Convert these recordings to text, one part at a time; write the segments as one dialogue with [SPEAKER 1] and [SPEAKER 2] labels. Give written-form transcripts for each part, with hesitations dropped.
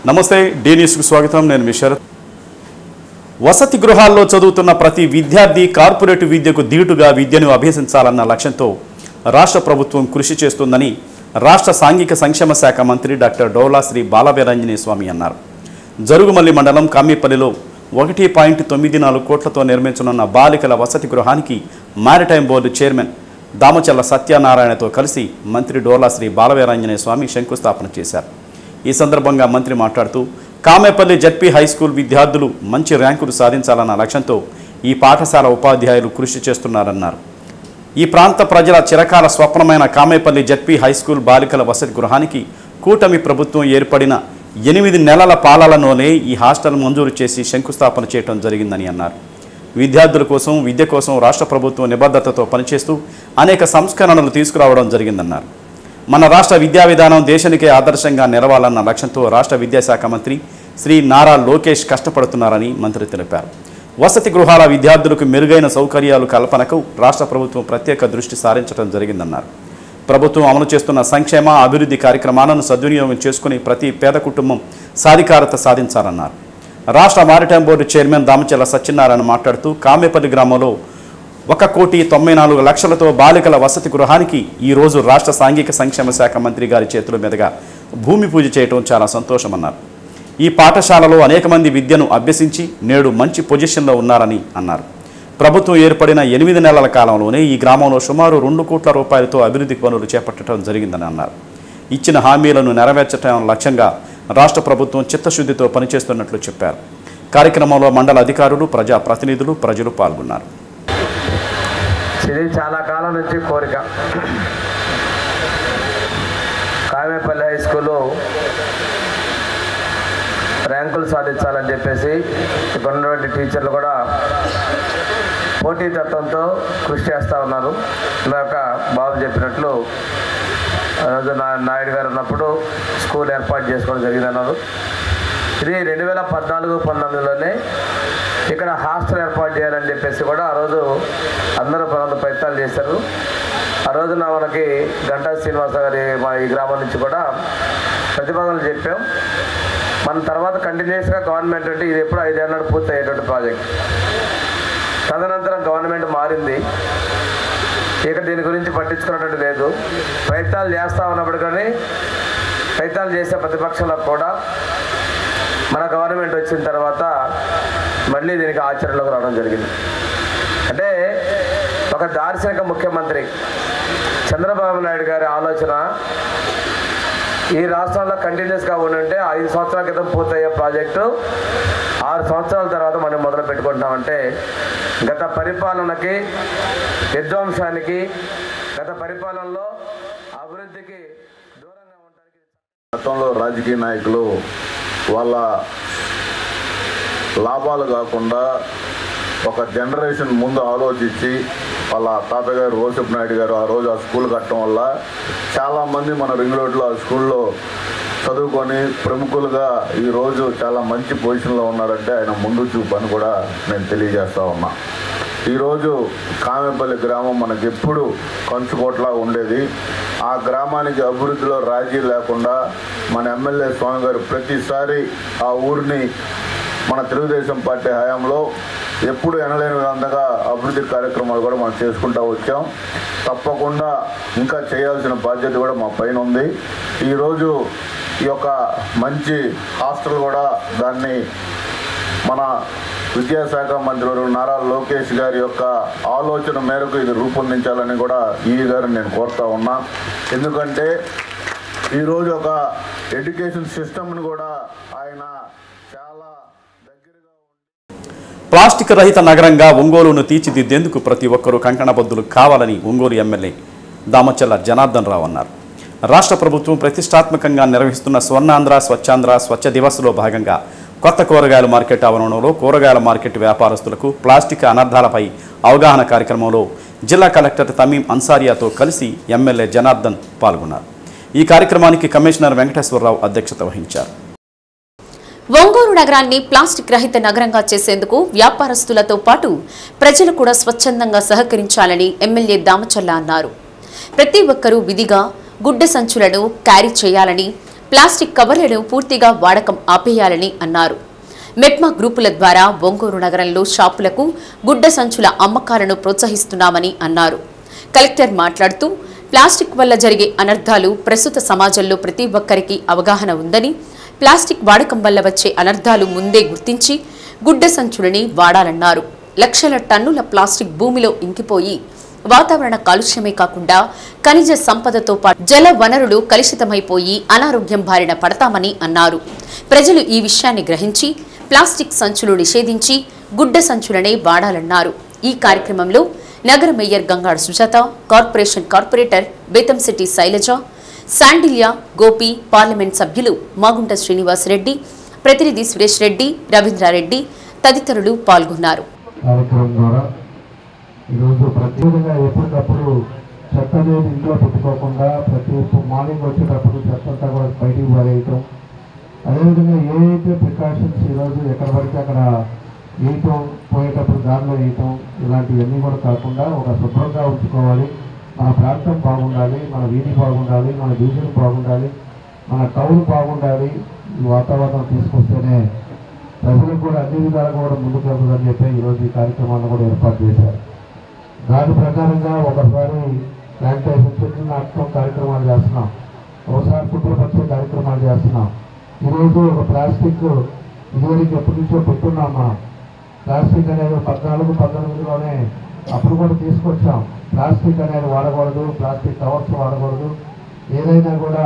[SPEAKER 1] నమస్తే డి న్యూస్కు స్వాగతం. నేను మీ శరత్. వసతి గృహాల్లో చదువుతున్న ప్రతి విద్యార్థి కార్పొరేట్ విద్యకు ధీటుగా విద్యను అభ్యసించాలన్న లక్ష్యంతో రాష్ట్ర ప్రభుత్వం కృషి చేస్తుందని రాష్ట్ర సాంఘిక సంక్షేమ శాఖ మంత్రి డాక్టర్ డోలా శ్రీ బాలవీరాంజనేయ స్వామి అన్నారు. జరుగుమల్లి మండలం కామీపల్లిలో 1.94 కోట్లతో నిర్మించనున్న బాలికల వసతి గృహానికి మారిటైమ్ బోర్డు చైర్మన్ దామచల్ల సత్యనారాయణతో కలిసి మంత్రి డోలా శ్రీ బాలవీరాంజనేయ స్వామి శంకుస్థాపన చేశారు. ఈ సందర్భంగా మంత్రి మాట్లాడుతూ కామేపల్లి జడ్పీ హై స్కూల్ విద్యార్థులు మంచి ర్యాంకులు సాధించాలన్న లక్ష్యంతో ఈ పాఠశాల ఉపాధ్యాయులు కృషి చేస్తున్నారన్నారు. ఈ ప్రాంత ప్రజల చిరకాల స్వప్నమైన కామేపల్లి జడ్పీ హై స్కూల్ బాలికల వసతి గృహానికి కూటమి ప్రభుత్వం ఏర్పడిన 8 నెలల పాలనలోనే ఈ హాస్టల్ మంజూరు చేసి శంకుస్థాపన చేయడం జరిగిందని అన్నారు. విద్యార్థుల కోసం విద్య కోసం రాష్ట్ర ప్రభుత్వం నిబద్ధతతో పనిచేస్తూ అనేక సంస్కరణలు తీసుకురావడం జరిగిందన్నారు. మన రాష్ట్ర విద్యా విధానం దేశానికే ఆదర్శంగా నిలవాలన్న లక్ష్యంతో రాష్ట్ర విద్యాశాఖ మంత్రి శ్రీ నారా లోకేష్ కష్టపడుతున్నారని మంత్రి తెలిపారు. వసతి గృహాల విద్యార్థులకు మెరుగైన సౌకర్యాలు కల్పనకు రాష్ట్ర ప్రభుత్వం ప్రత్యేక దృష్టి సారించడం జరిగిందన్నారు. ప్రభుత్వం అమలు చేస్తున్న సంక్షేమ అభివృద్ధి కార్యక్రమాలను సద్వినియోగం చేసుకుని ప్రతి పేద కుటుంబం సాధికారత సాధించాలన్నారు. రాష్ట్ర maritime board chairman Damachalla Satyanarayana మాట్లాడుతూ కామేపల్లి గ్రామంలో 1,94,00,000తో బాలికల వసతి గృహానికి ఈరోజు రాష్ట్ర సాంఘిక సంక్షేమ శాఖ మంత్రి గారి చేతుల మీదుగా భూమి పూజ చేయడం చాలా సంతోషమన్నారు. ఈ పాఠశాలలో అనేక మంది విద్యను అభ్యసించి నేడు మంచి పొజిషన్లో ఉన్నారని అన్నారు. ప్రభుత్వం ఏర్పడిన 8 నెలల కాలంలోనే ఈ గ్రామంలో సుమారు 2 కోట్ల రూపాయలతో అభివృద్ధి పనులు చేపట్టడం జరిగిందని అన్నారు. ఇచ్చిన హామీలను నెరవేర్చడం లక్ష్యంగా రాష్ట్ర ప్రభుత్వం చిత్తశుద్ధితో పనిచేస్తున్నట్లు చెప్పారు. కార్యక్రమంలో మండల అధికారులు, ప్రజాప్రతినిధులు, ప్రజలు పాల్గొన్నారు.
[SPEAKER 2] ఇది చాలా కాలం నుంచి కోరిక. కామేపల్లి హై స్కూల్లో ర్యాంకులు సాధించాలని చెప్పేసి ఇక్కడ ఉన్నటువంటి టీచర్లు కూడా పోటీతత్వంతో కృషి చేస్తూ ఉన్నారు. ఇందాక బాబు చెప్పినట్లు రోజు నాయుడు గారు ఉన్నప్పుడు స్కూల్ ఏర్పాటు చేసుకోవడం జరిగిందన్నారు. ఇది 2014-19లోనే ఇక్కడ హాస్టల్ ఏర్పాటు చేయాలని చెప్పేసి కూడా ఆ రోజు అందరూ ప్రయత్నాలు చేశారు. ఆ రోజున మనకి గంటా శ్రీనివాస గారి మా ఈ గ్రామం నుంచి కూడా ప్రతిపాదనలు చెప్పాం. మన తర్వాత కంటిన్యూస్గా గవర్నమెంట్ అంటే ఇది ఎప్పుడు 5 ఏళ్ళ పూర్తి అయ్యేటువంటి ప్రాజెక్ట్. తదనంతరం గవర్నమెంట్ మారింది. ఇక దీని గురించి పట్టించుకున్నట్టు లేదు. ప్రయత్నాలు చేస్తూ ఉన్నప్పుడు కానీ ప్రయత్నాలు చేసే ప్రతిపక్షంలో కూడా మన గవర్నమెంట్ వచ్చిన తర్వాత మళ్ళీ దీనికి ఆచరణలోకి రావడం జరిగింది. అంటే ఒక దార్శనిక ముఖ్యమంత్రి చంద్రబాబు నాయుడు గారి ఆలోచన ఈ రాష్ట్రంలో కంటిన్యూస్గా ఉండుంటే 5 సంవత్సరాల క్రితం పూర్తయ్యే ప్రాజెక్టు 6 సంవత్సరాల తర్వాత మనం మొదలు పెట్టుకుంటామంటే గత పరిపాలనకి, విధ్వంసానికి, గత పరిపాలనలో అభివృద్ధికి దూరంగా ఉండడానికి
[SPEAKER 3] గతంలో రాజకీయ నాయకులు వాళ్ళ లాభాలు కాకుండా ఒక జనరేషన్ ముందు ఆలోచించి వాళ్ళ తాతగారు రోసప్ నాయుడు గారు ఆ రోజు ఆ స్కూల్ కట్టడం వల్ల చాలామంది మన రింగ్ రోడ్లో ఆ స్కూల్లో చదువుకొని ప్రముఖులుగా ఈరోజు చాలా మంచి పొజిషన్లో ఉన్నారంటే ఆయన ముందు చూపు అని కూడా నేను తెలియజేస్తా ఉన్నా. ఈరోజు కామేపల్లి గ్రామం మనకెప్పుడు కంచుకోట్లా ఉండేది. ఆ గ్రామానికి అభివృద్ధిలో రాజీ లేకుండా మన ఎమ్మెల్యే స్వామి గారు ప్రతిసారి ఆ ఊరిని మన తెలుగుదేశం పార్టీ హయాంలో ఎప్పుడు ఎనలేని విధంగా అభివృద్ధి కార్యక్రమాలు కూడా మనం చేసుకుంటూ వచ్చాం. తప్పకుండా ఇంకా చేయాల్సిన బాధ్యత కూడా మా పైన ఉంది. ఈరోజు ఈ యొక్క మంచి హాస్టల్ కూడా దాన్ని మన విద్యాశాఖ మంత్రి నారా లోకేష్ గారి యొక్క ఆలోచన మేరకు ఇది రూపొందించాలని కూడా ఈ గారిని నేను కోరుతా ఉన్నా. ఎందుకంటే ఈరోజు ఒక ఎడ్యుకేషన్ సిస్టమ్ని కూడా ఆయన చాలా దగ్గరగా
[SPEAKER 1] ప్లాస్టిక్ రహిత నగరంగా ఒంగోలును తీర్చిదిద్దేందుకు ప్రతి ఒక్కరూ కంకణబద్దులు కావాలని ఒంగోలు ఎమ్మెల్యే దామచల్ల జనార్దన్ రావు అన్నారు. రాష్ట్ర ప్రభుత్వం ప్రతిష్టాత్మకంగా నిర్వహిస్తున్న స్వర్ణాంధ్ర, స్వచ్ఛాంధ్ర, స్వచ్ఛ దివస్లో భాగంగా కొత్త కూరగాయల మార్కెట్ ఆవరణంలో కూరగాయల మార్కెట్ వ్యాపారస్తులకు ప్లాస్టిక్ అనర్థాలపై అవగాహన కార్యక్రమంలో జిల్లా కలెక్టర్ తమీం అన్సారియాతో కలిసి ఎమ్మెల్యే జనార్దన్ పాల్గొన్నారు. ఈ కార్యక్రమానికి కమిషనర్ వెంకటేశ్వరరావు అధ్యక్షత వహించారు.
[SPEAKER 4] ఒంగోలు నగరాన్ని ప్లాస్టిక్ రహిత నగరంగా చేసేందుకు వ్యాపారస్తులతో పాటు ప్రజలు కూడా స్వచ్ఛందంగా సహకరించాలని ఎమ్మెల్యే దామచల్ల అన్నారు. ప్రతి ఒక్కరూ విధిగా గుడ్డ సంచులను క్యారీ చేయాలని, ప్లాస్టిక్ కవర్లను పూర్తిగా వాడకం ఆపేయాలని అన్నారు. మెప్మా గ్రూపుల ద్వారా ఒంగోలు నగరంలో షాపులకు గుడ్డ సంచుల అమ్మకాలను ప్రోత్సహిస్తున్నామని అన్నారు. కలెక్టర్ మాట్లాడుతూ ప్లాస్టిక్ వల్ల జరిగే అనర్థాలు ప్రస్తుత సమాజంలో ప్రతి ఒక్కరికి అవగాహన ఉందని, ప్లాస్టిక్ వాడకం వల్ల వచ్చే అనర్థాలు ముందే గుర్తించి గుడ్డ సంచులని వాడాలన్నారు. లక్షల టన్నుల ప్లాస్టిక్ భూమిలో ఇంకిపోయి వాతావరణ కాలుష్యమే కాకుండా ఖనిజ సంపదతో పాటు జల వనరులు కలుషితమైపోయి అనారోగ్యం బారిన పడతామని అన్నారు. ప్రజలు ఈ విషయాన్ని గ్రహించి ప్లాస్టిక్ సంచులు నిషేధించి గుడ్డ సంచులనే వాడాలన్నారు. ఈ కార్యక్రమంలో నగర mayor Gangada Sujatha, corporation corporator Bethamsetti Sailaja, Sandilya, Gopi, parliament సభ్యులు మాగుంట శ్రీనివాస్ రెడ్డి, ప్రతినిధి సురేష్ రెడ్డి, రవీంద్రారెడ్డి తదితరులు పాల్గొన్నారు.
[SPEAKER 5] ఈరోజు ప్రత్యేకంగా ఎప్పటికప్పుడు చెత్త అనేది ఇంట్లో పెట్టుకోకుండా ప్రతి మార్నింగ్ వచ్చేటప్పుడు చెత్త అంతా కూడా బయటికి పారేయటం, అదేవిధంగా ఏవైతే ప్రికాషన్స్ ఈరోజు ఎక్కడ పడితే అక్కడ వేయటం, పోయేటప్పుడు దారిలో వేయటం, ఇలాంటివన్నీ కూడా కాకుండా ఒక శుభ్రంగా ఉంచుకోవాలి. మన ప్రాంతం బాగుండాలి, మన వీధి బాగుండాలి, మన డివిజన్ బాగుండాలి, మన టౌన్ బాగుండాలి. ఈ వాతావరణం తీసుకొస్తేనే ప్రజలకు కూడా అన్ని విధాలుగా కూడా ముందుకు వెళ్తుందని చెప్పి ఈరోజు ఈ కార్యక్రమాన్ని కూడా ఏర్పాటు చేశారు. దాని ప్రకారంగా ఒకసారి ప్లాంటేషన్ చెట్లు నాటడం కార్యక్రమాలు చేస్తున్నాం, ఒకసారి శుభ్రపరిచే కార్యక్రమాలు చేస్తున్నాం. ఈరోజు ఒక ప్లాస్టిక్ ఇదివరకు ఎప్పటి నుంచో పెట్టున్నాం. మనం ప్లాస్టిక్ అనేది 14-19లోనే అప్పుడు కూడా తీసుకొచ్చాం. ప్లాస్టిక్ అనేది వాడకూడదు, ప్లాస్టిక్ కవర్స్ వాడకూడదు, ఏదైనా కూడా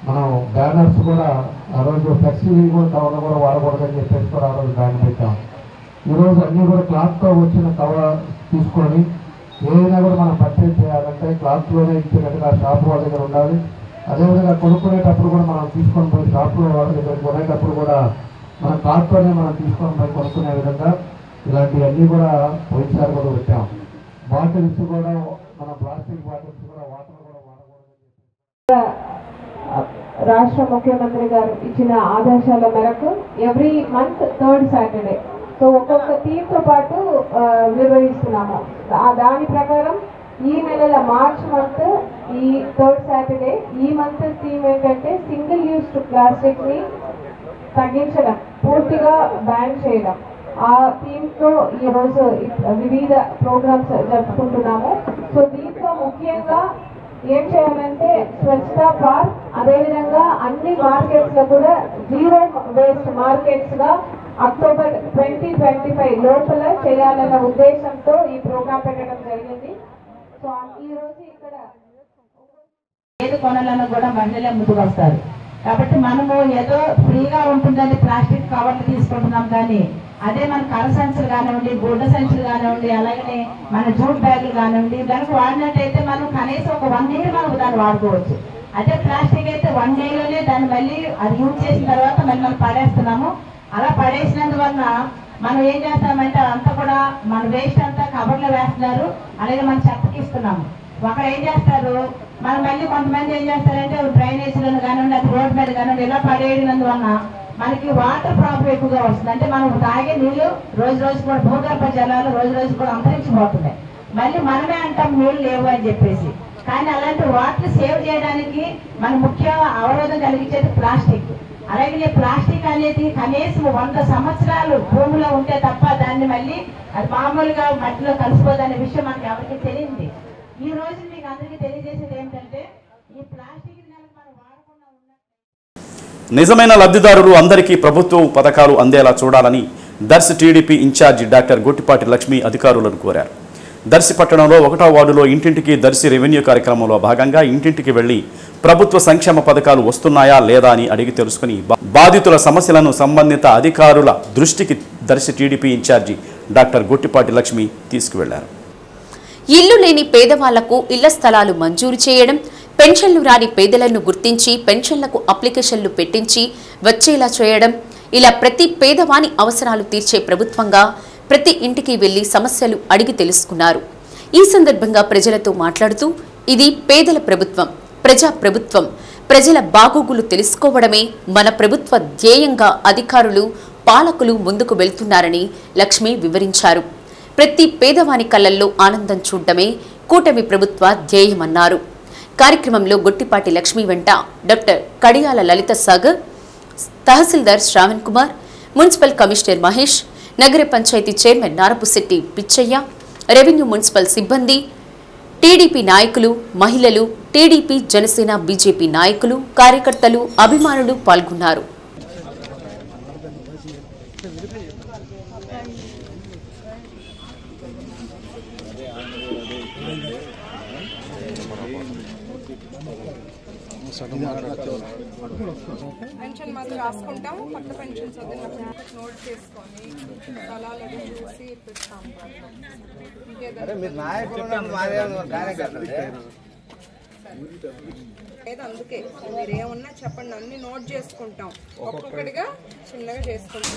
[SPEAKER 5] మనం బ్యానర్స్ కూడా ఆ రోజు ఫ్లెక్సీ కవర్లు కూడా వాడకూడదు అని చెప్పేసి కూడా ఆ రోజు బ్యాన్ పెట్టాం. ఈరోజు అన్నీ కూడా క్లాత్తో వచ్చిన కవర్ తీసుకొని ఏదైనా కూడా మనం పర్చేజ్ చేయాలంటే క్లాత్లోనే ఇచ్చేటట్టుగా షాప్ వాళ్ళ దగ్గర ఉండాలి. అదేవిధంగా కొనుక్కునేటప్పుడు కూడా మనం తీసుకొని పోయి షాప్లో వాళ్ళ దగ్గర కొనేటప్పుడు కూడా మన క్లాత్తోనే మనం తీసుకొని పోయి కొనుక్కునే విధంగా ఇలాంటివన్నీ కూడా పోయినసారి కూడా పెట్టాం. బాటిల్స్ కూడా మన ప్లాస్టిక్ బాటిల్స్ కూడా వాటర్ కూడా వాడకూడదు.
[SPEAKER 6] రాష్ట్ర ముఖ్యమంత్రి గారు ఇచ్చిన ఆదేశాల మేరకు every month 3rd Saturday so ఒక్కొక్క థీమ్తో పాటు నిర్వహిస్తున్నాము. దాని ప్రకారం ఈ నెలల మార్చ్ మంత్ ఈ 3rd Saturday ఈ మంత్ థీమ్ ఏంటంటే సింగిల్ యూజ్ ప్లాస్టిక్ని తగ్గించడం, పూర్తిగా బ్యాన్ చేయడం. ఆ థీమ్తో ఈరోజు వివిధ ప్రోగ్రామ్స్ జరుపుకుంటున్నాము. సో దీంట్లో ముఖ్యంగా ఏం చేయాలంటే స్వచ్ఛతా పార్క్, అదేవిధంగా అన్ని మార్కెట్స్లో కూడా జీరో వేస్ట్ మార్కెట్స్గా అక్టోబర్ 2025 లోపల చేయాలన్న ఉద్దేశంతో ఈ ప్రోగ్రాం పెట్టడం జరిగింది. సో ఈ రోజు ఇక్కడ ఏది కొనాలన్నా కూడా మహిళలే ముందుకు వస్తారు. కాబట్టి మనము ఏదో ఫ్రీగా ఉంటుందని ప్లాస్టిక్ కవర్లు తీసుకుంటున్నాం, కానీ అదే మన కర సంచులు కానివ్వండి, గుడ్డ సంచులు కానివ్వండి, అలాగే మన జూట్ బ్యాగులు కానివ్వండి, దానికి వాడినట్టయితే మనం కనీసం ఒక 1 year మనం దాన్ని వాడుకోవచ్చు. అదే ప్లాస్టిక్ అయితే 1 dayలోనే దాన్ని మళ్ళీ అది యూజ్ చేసిన తర్వాత మళ్ళీ మనం పడేస్తున్నాము. అలా పడేసినందువల్ల మనం ఏం చేస్తామంటే అంతా కూడా మన వేస్ట్ అంతా కవర్లో వేస్తున్నారు, అలాగే మనం చెత్తకి ఇస్తున్నాము. ఒకరు ఏం చేస్తారు, మనం మళ్ళీ కొంతమంది ఏం చేస్తారంటే డ్రైనేజీలను కానివ్వండి, అది రోడ్ మీద కానివ్వండి ఇలా పడేయనందువల్ల మనకి వాటర్ ప్రాబ్లం ఎక్కువగా వస్తుంది. అంటే మనం తాగే నీళ్లు రోజు రోజు కూడా భూగర్భ జలాలు రోజు రోజు కూడా అంతరించిపోతున్నాయి. మళ్ళీ మనమే అంటాం నీళ్లు లేవు అని చెప్పేసి. కానీ అలాంటి వాటర్ సేవ్ చేయడానికి మన ముఖ్య అవరోధం కలిగించేది ప్లాస్టిక్. అలాగే ప్లాస్టిక్ అనేది కనీసం 100 సంవత్సరాలు భూమిలో ఉంటే తప్ప దాన్ని మళ్ళీ అది మామూలుగా మట్టిలో కలిసిపోదనే విషయం మనకి ఎవరికి తెలియదు. ఈ రోజు మీకు అందరికీ తెలియజేసేది ఏంటంటే ఈ ప్లాస్టిక్ మనం వాడకుండా
[SPEAKER 1] నిజమైన లబ్ధిదారులు అందరికీ ప్రభుత్వం పథకాలు అందేలా చూడాలని Darsi TDP in charge doctor Gottipati Lakshmi అధికారులను కోరారు. దర్శి పట్టణంలో 1వ వార్డులో ఇంటింటికి దర్శి రెవెన్యూ కార్యక్రమంలో భాగంగా ఇంటింటికి వెళ్లి ప్రభుత్వ సంక్షేమ పథకాలు వస్తున్నాయా లేదా అని అడిగి తెలుసుకుని బాధితుల సమస్యలను సంబంధిత అధికారుల దృష్టికి Darsi TDP in charge doctor Gottipati Lakshmi తీసుకువెళ్లారు.
[SPEAKER 4] ఇల్లు లేని పేదవాళ్లకు ఇళ్ల స్థలాలు మంజూరు చేయడం, పెన్షన్లు రాని పేదలను గుర్తించి పెన్షన్లకు అప్లికేషన్లు పెట్టించి వచ్చేలా చేయడం, ఇలా ప్రతి పేదవాని అవసరాలు తీర్చే ప్రభుత్వంగా ప్రతి ఇంటికి వెళ్లి సమస్యలు అడిగి తెలుసుకున్నారు. ఈ సందర్భంగా ప్రజలతో మాట్లాడుతూ ఇది పేదల ప్రభుత్వం, ప్రజా ప్రభుత్వం, ప్రజల బాగోగులు తెలుసుకోవడమే మన ప్రభుత్వ ధ్యేయంగా అధికారులు పాలకులు ముందుకు వెళ్తున్నారని లక్ష్మి వివరించారు. ప్రతి పేదవాని కళ్లల్లో ఆనందం చూడటమే కూటమి ప్రభుత్వ ధ్యేయమన్నారు. కార్యక్రమంలో గొట్టిపాటి లక్ష్మి వెంట doctor Kadiyala Lalitha Sagar, tahsildar Shravan Kumar, municipal commissioner Mahesh, నగర panchayat chairman Narapusetti Pichaiah, revenue municipal సిబ్బంది, టీడీపీ నాయకులు, మహిళలు, టీడీపీ, జనసేన, బీజేపీ నాయకులు, కార్యకర్తలు, అభిమానులు పాల్గొన్నారు.
[SPEAKER 7] పెన్షన్ మాకు రాసుకుంటాం, పక్క పెన్షన్స్ వదిలినప్పుడు నోట్ చేసుకొని స్థలాలు అది చూసి ఇప్పిస్తాం. లేదు, అందుకే మీరు ఏమన్నా చెప్పండి, అన్ని నోట్ చేసుకుంటాం, ఒక్కొక్కటిగా చిన్నగా చేసుకుంటాం.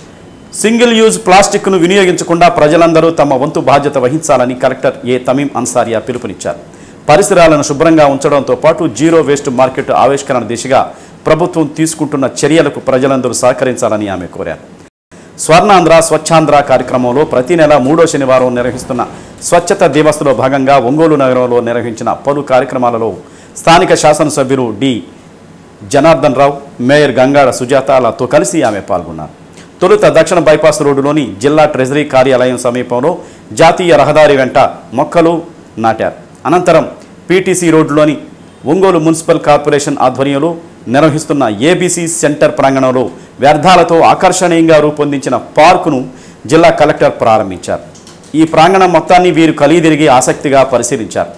[SPEAKER 1] సింగిల్ యూజ్ ప్లాస్టిక్ను వినియోగించకుండా ప్రజలందరూ తమ వంతు బాధ్యత వహించాలని కలెక్టర్ ఏ తమీం అన్సారియా పిలుపునిచ్చారు. పరిసరాలను శుభ్రంగా ఉంచడంతో పాటు జీరో వేస్ట్ మార్కెట్ ఆవిష్కరణ దిశగా ప్రభుత్వం తీసుకుంటున్న చర్యలకు ప్రజలందరూ సహకరించాలని ఆమె కోరారు. స్వర్ణాంధ్ర స్వచ్ఛాంధ్ర కార్యక్రమంలో ప్రతి నెల 3వ శనివారం నిర్వహిస్తున్న స్వచ్ఛత దివస్లో భాగంగా ఒంగోలు నగరంలో నిర్వహించిన పలు కార్యక్రమాలలో స్థానిక శాసనసభ్యులు డి జనార్దన్ రావు, మేయర్ గంగాడ సుజాతలతో కలిసి ఆమె పాల్గొన్నారు. తొలుత దక్షిణ బైపాస్ రోడ్డులోని జిల్లా ట్రెజరీ కార్యాలయం సమీపంలో జాతీయ రహదారి వెంట మొక్కలు నాటారు. అనంతరం పీటీసీ రోడ్డులోని ఒంగోలు మున్సిపల్ కార్పొరేషన్ ఆధ్వర్యంలో నిర్వహిస్తున్న ఏబీసీ సెంటర్ ప్రాంగణంలో వ్యర్థాలతో ఆకర్షణీయంగా రూపొందించిన పార్కును జిల్లా కలెక్టర్ ప్రారంభించారు. ఈ ప్రాంగణం మొత్తాన్ని వీరు కలిదిరిగి ఆసక్తిగా పరిశీలించారు.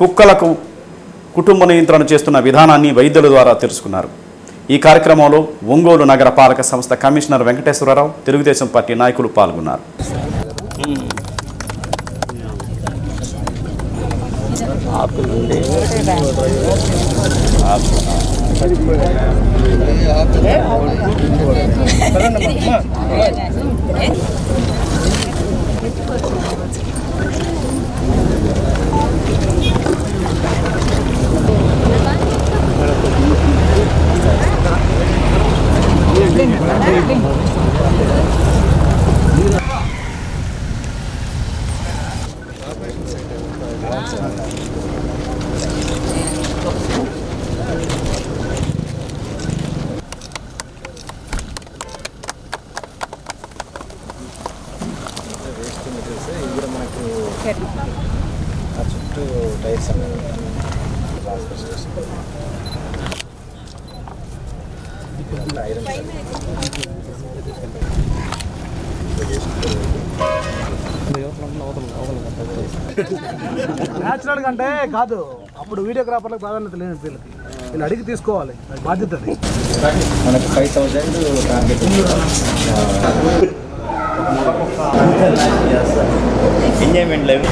[SPEAKER 1] కుక్కలకు కుటుంబ నియంత్రణ చేస్తున్న విధానాన్ని వైద్యుల ద్వారా తెలుసుకున్నారు. ఈ కార్యక్రమంలో ఒంగోలు నగర పాలక సంస్థ కమిషనర్ వెంకటేశ్వరరావు, తెలుగుదేశం పార్టీ నాయకులు పాల్గొన్నారు.
[SPEAKER 8] న్యాచురల్ కంటే కాదు, అప్పుడు వీడియోగ్రాఫర్లకు ప్రాధాన్యత లేని వీళ్ళకి వీళ్ళు అడిగి తీసుకోవాలి, బాధ్యత.
[SPEAKER 9] మనకు 5,000 టార్గెట్ ఎంజాయ్మెంట్ లైవ్.